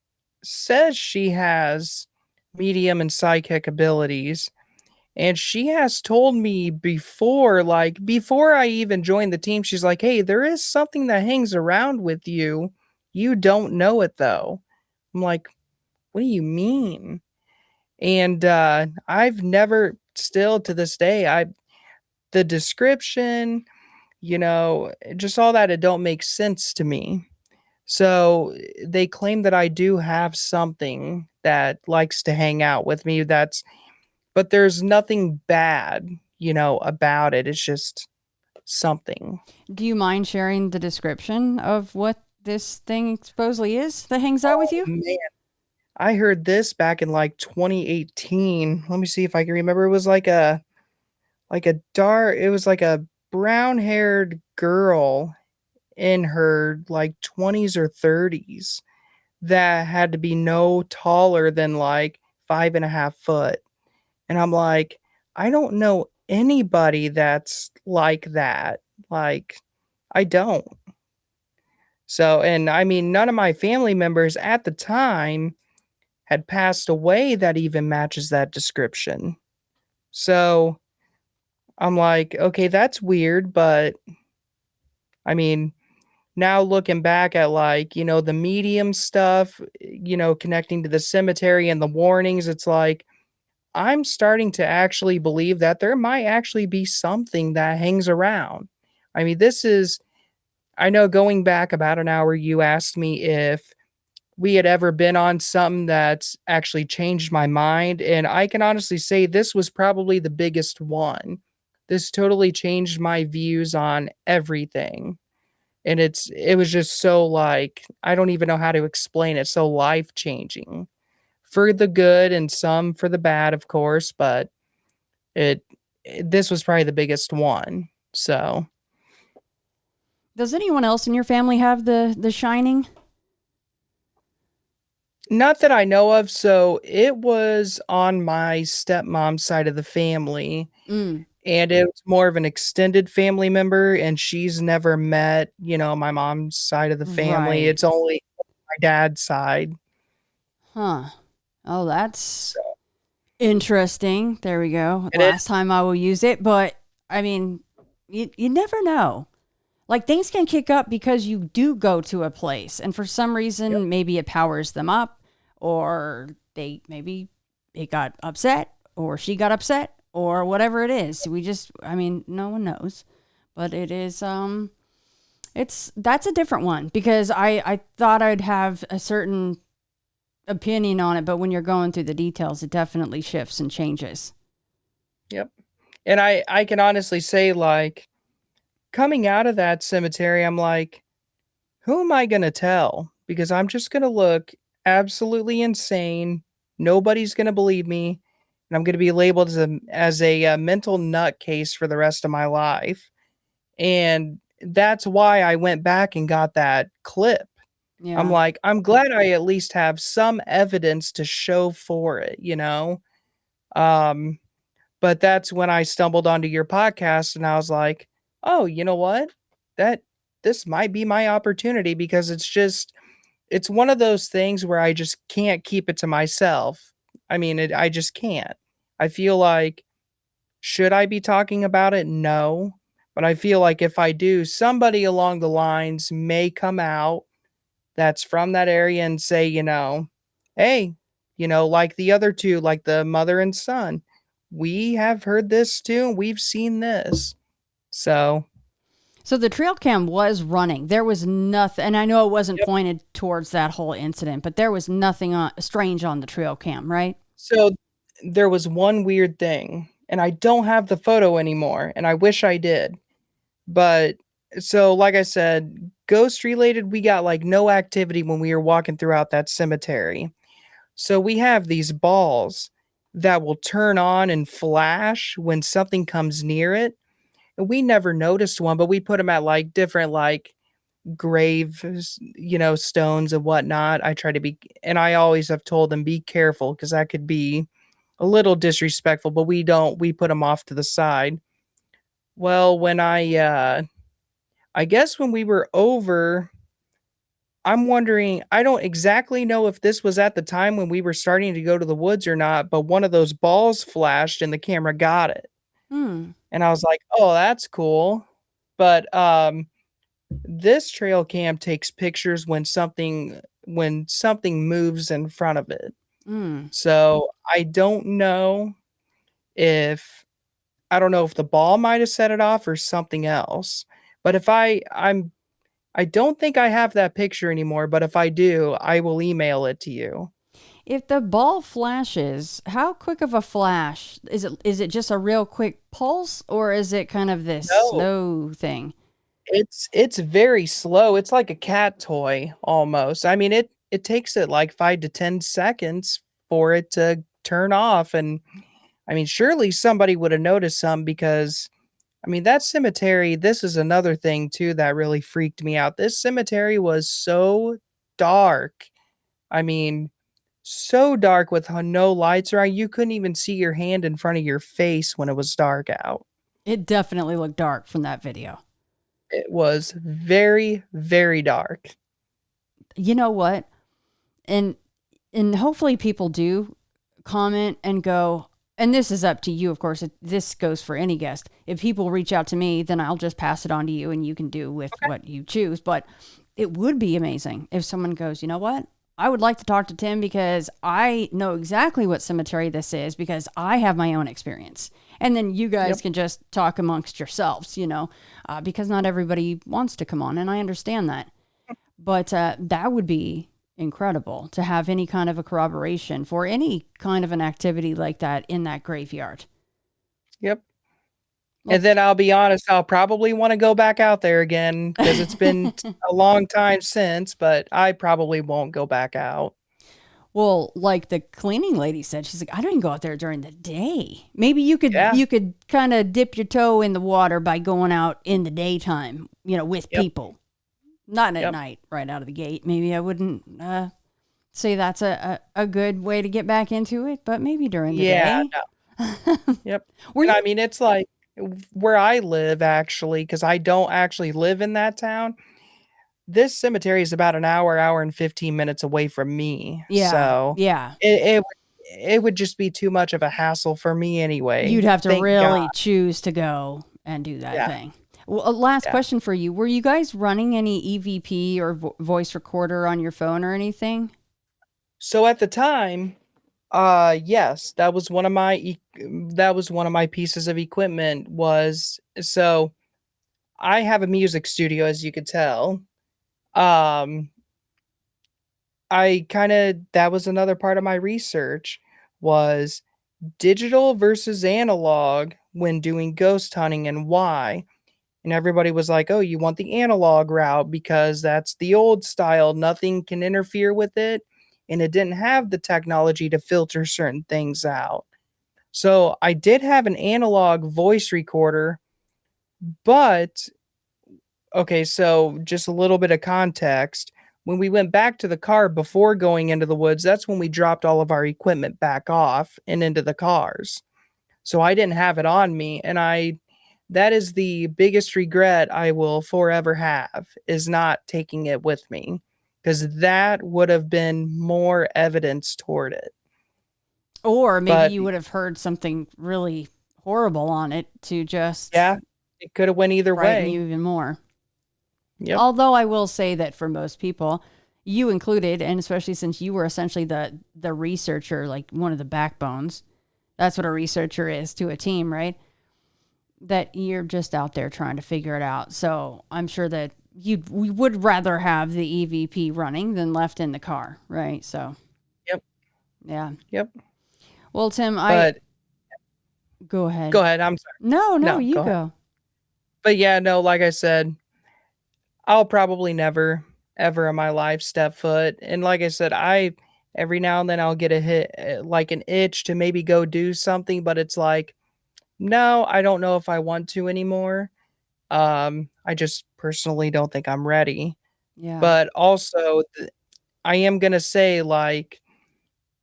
says she has medium and psychic abilities. And she has told me before, like before I even joined the team, she's like, "Hey, there is something that hangs around with you. You don't know it though." I'm like, "What do you mean?" And I've never still to this day, I the description, just all that, it don't make sense to me. So they claim that I do have something that likes to hang out with me but there's nothing bad, about it. It's just something. Do you mind sharing the description of what this thing supposedly is that hangs out with you? Man, I heard this back in like 2018. Let me see if I can remember. It was it was like a brown-haired girl in her like 20s or 30s that had to be no taller than like 5.5 foot. And I'm like, I don't know anybody that's like that. Like, I don't. So, and I mean, none of my family members at the time had passed away that even matches that description. So I'm like, okay, that's weird. But I mean, now looking back at like, the medium stuff, connecting to the cemetery and the warnings, it's like, I'm starting to actually believe that there might actually be something that hangs around. I mean, I know going back about an hour, you asked me if we had ever been on something that's actually changed my mind. And I can honestly say this was probably the biggest one. This totally changed my views on everything. And it was just so like, I don't even know how to explain it. So life changing for the good and some for the bad, of course, but it this was probably the biggest one. So, Does anyone else in your family have the shining? not that I know of, so it was on my stepmom's side of the family, Mm, and it was more of an extended family member, and she's never met, my mom's side of the family. right. It's only my dad's side. Huh. Oh, that's So, interesting. There we go. it is. Last time I will use it, but I mean, you never know. Like things can kick up because you do go to a place and for some Yep. reason maybe it powers them up or they maybe it got upset or she got upset or whatever it is. I mean, no one knows. But it is that's a different one because I thought I'd have a certain opinion on it, but when you're going through the details, it definitely shifts and changes. Yep. And I can honestly say, like, coming out of that cemetery, I'm like, who am I gonna tell? Because I'm just gonna look absolutely insane. Nobody's gonna believe me, and I'm gonna be labeled as a mental nutcase for the rest of my life. And that's why I went back and got that clip. I'm Yeah. like, I'm glad I at least have some evidence to show for it, you know? Um, but that's when I stumbled onto your podcast and I was like, "Oh, you know what? That this might be my opportunity because it's one of those things where I just can't keep it to myself. I mean, I just can't. I feel like should I be talking about it? No. But I feel like if I do, somebody along the lines may come out that's from that area and say, "Hey, like the other two, like the mother and son, we have heard this too, and we've seen this." So, So the trail cam was running. There was nothing, and I know it wasn't yep. pointed towards that whole incident, but there was nothing strange on the trail cam, right? So there was one weird thing, and I don't have the photo anymore, and I wish I did. But so, like I said, ghost related, we got like no activity when we were walking throughout that cemetery. So we have these balls that will turn on and flash when something comes near it. And we never noticed one, but we put them at like different like graves, stones and whatnot. And I always have told them be careful because that could be a little disrespectful, but we don't, we put them off to the side. Well, I guess when we were over, I'm wondering, I don't exactly know if this was at the time when we were starting to go to the woods or not, but one of those balls flashed and the camera got it. Hmm. And I was like, "Oh, that's cool." But, this trail cam takes pictures when something moves in front of it. Hmm. So, if I don't know if the ball might have set it off or something else. But if I don't think I have that picture anymore, but if I do, I will email it to you. If the ball flashes, how quick of a flash? Is it just a real quick pulse, or is it kind of this No, slow thing? it's very slow. It's like a cat toy almost. I mean, it takes it like 5 to 10 seconds for it to turn off, and I mean, surely somebody would have noticed some because I mean, that cemetery, this is another thing too that really freaked me out. This cemetery was so dark. I mean, so dark with no lights around. You couldn't even see your hand in front of your face when it was dark out. It definitely looked dark from that video. It was very, very dark. You know what? And hopefully people do comment and go, and this is up to you, of course. This goes for any guest. If people reach out to me, then I'll just pass it on to you and you can do with Okay. what you choose. But it would be amazing if someone goes, you know what? I would like to talk to Tim because I know exactly what cemetery this is because I have my own experience. And then you guys Yep. can just talk amongst yourselves, because not everybody wants to come on. And I understand that. But that would be incredible to have any kind of a corroboration for any kind of an activity like that in that graveyard. Yep. Well, And then I'll be honest, I'll probably want to go back out there again because it's been a long time since, but I probably won't go back out. well, like the cleaning lady said, she's like, I don't even go out there during the day. Maybe you could Yeah. you could kind of dip your toe in the water by going out in the daytime, with Yep. people, not at Yep. night right out of the gate. Maybe I wouldn't say that's a good way to get back into it, but maybe during the Yeah. day. No. Yep. Were And you? I mean, it's like where I live actually, because I don't actually live in that town. This cemetery is about an hour, hour and 15 minutes away from me. Yeah, So yeah. it would just be too much of a hassle for me You'd anyway. have to Thank God. really choose to go and do that Yeah. thing. Well, a last Yeah. question for you. Were you guys running any EVP or voice recorder on your phone or anything? So at the time, yes, that was one of my pieces of equipment was so I have a music studio, as you could tell. Um, that was another part of my research was digital versus analog when doing ghost hunting and why. And everybody was like, "Oh, you want the analog route because that's the old style. Nothing can interfere with it." And it didn't have the technology to filter certain things out. So I did have an analog voice recorder, but okay, so just a little bit of context. When we went back to the car before going into the woods, that's when we dropped all of our equipment back off and into the cars. So I didn't have it on me, and that is the biggest regret I will forever have, is not taking it with me, because that would have been more evidence toward it. Or maybe But you would have heard something really horrible on it to just yeah, it could have went either frighten way. you even more. Yep. Although I will say that for most people, you included, and especially since you were essentially the researcher, like one of the backbones, that's what a researcher is to a team, right? That you're just out there trying to figure it out. So I'm sure that we would rather have the EVP running than left in the car, right? So Yep. yeah. Yep. Well, Tim, I But go ahead. go ahead, I'm sorry. No, No, you go ahead. go. But yeah, no, like I said, I'll probably never ever in my life step foot. And like I said, I every now and then I'll get a hit like an itch to maybe go do something, but it's like, no, I don't know if I want to anymore. I just personally don't think I'm ready. Yeah. But also I am going to say like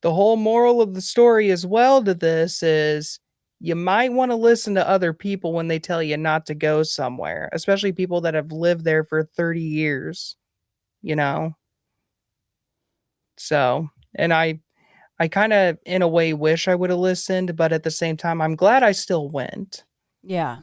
the whole moral of the story as well to this is you might want to listen to other people when they tell you not to go somewhere, especially people that have lived there for 30 years, you know? So, and I kind of in a way wish I would have listened, but at the same time I'm glad I still went. Yeah.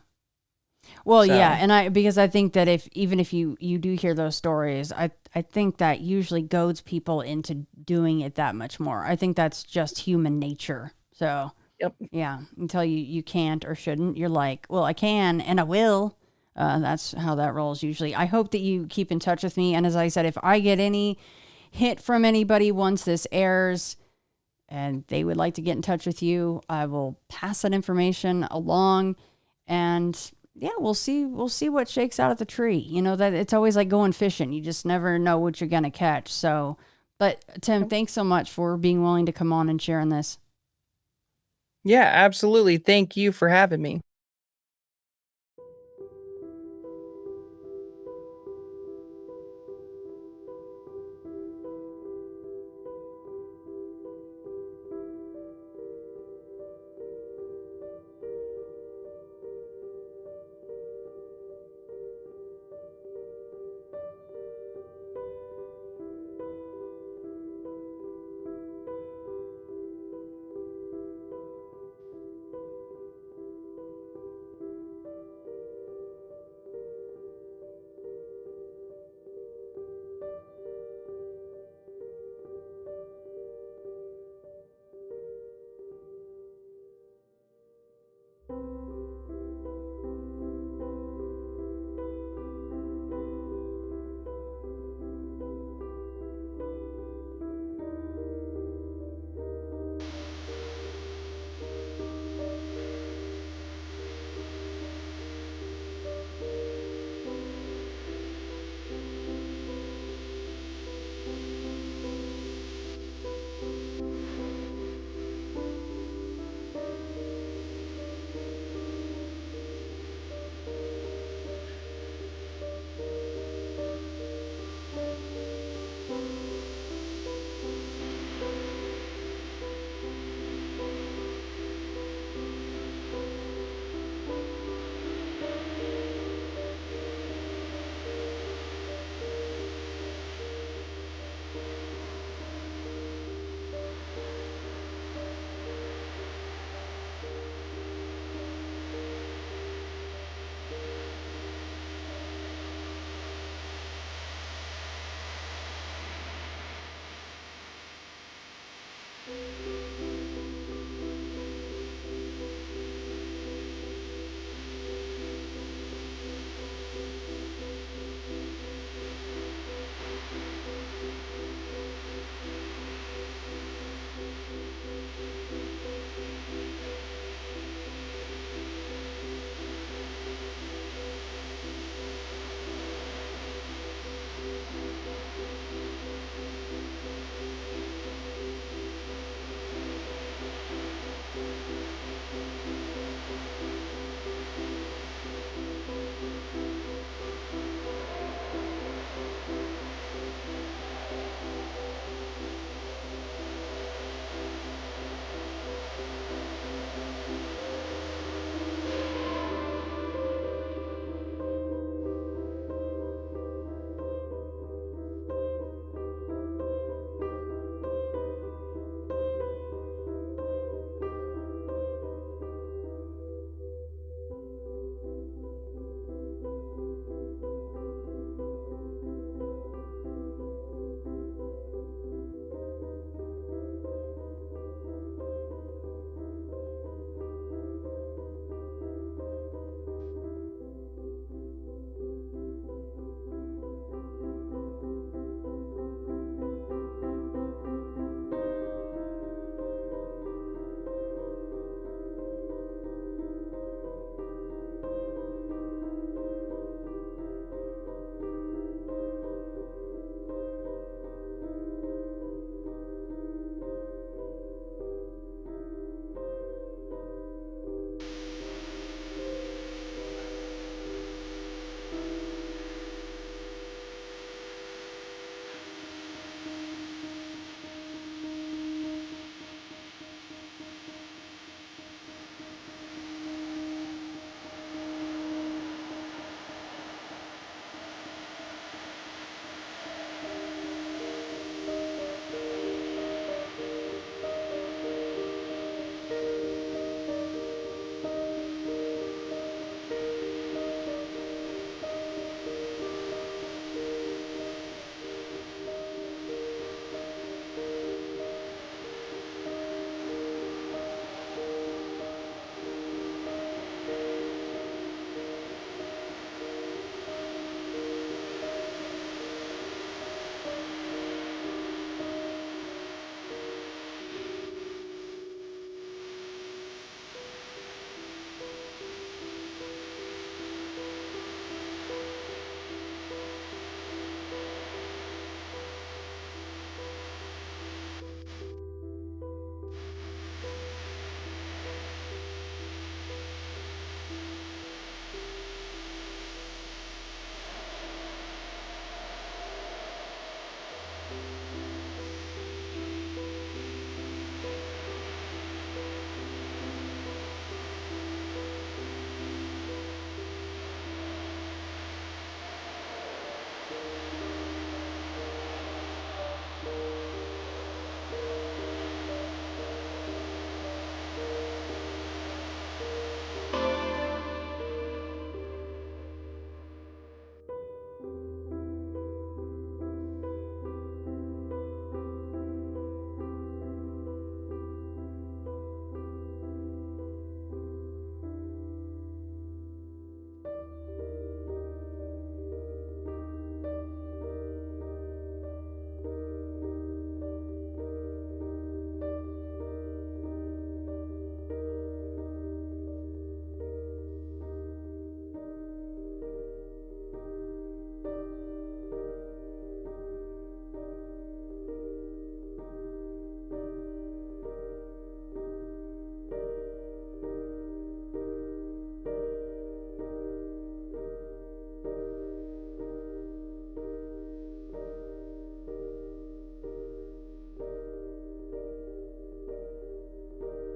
Well, yeah, So, and I because I think that if even if you do hear those stories, I think that usually goads people into doing it that much more. I think that's just human nature. So, yep. yeah, until you can't or shouldn't, you're like, well, I can and I will. That's how that rolls usually. I hope that you keep in touch with me, and as I said, if I get any hit from anybody once this airs and they would like to get in touch with you, I will pass that information along, and yeah, we'll see what shakes out of the tree. You know that it's always like going fishing. You just never know what you're going to catch. So, but Tim, Yep. thanks so much for being willing to come on and sharing this. Yeah, absolutely. Thank you for having me.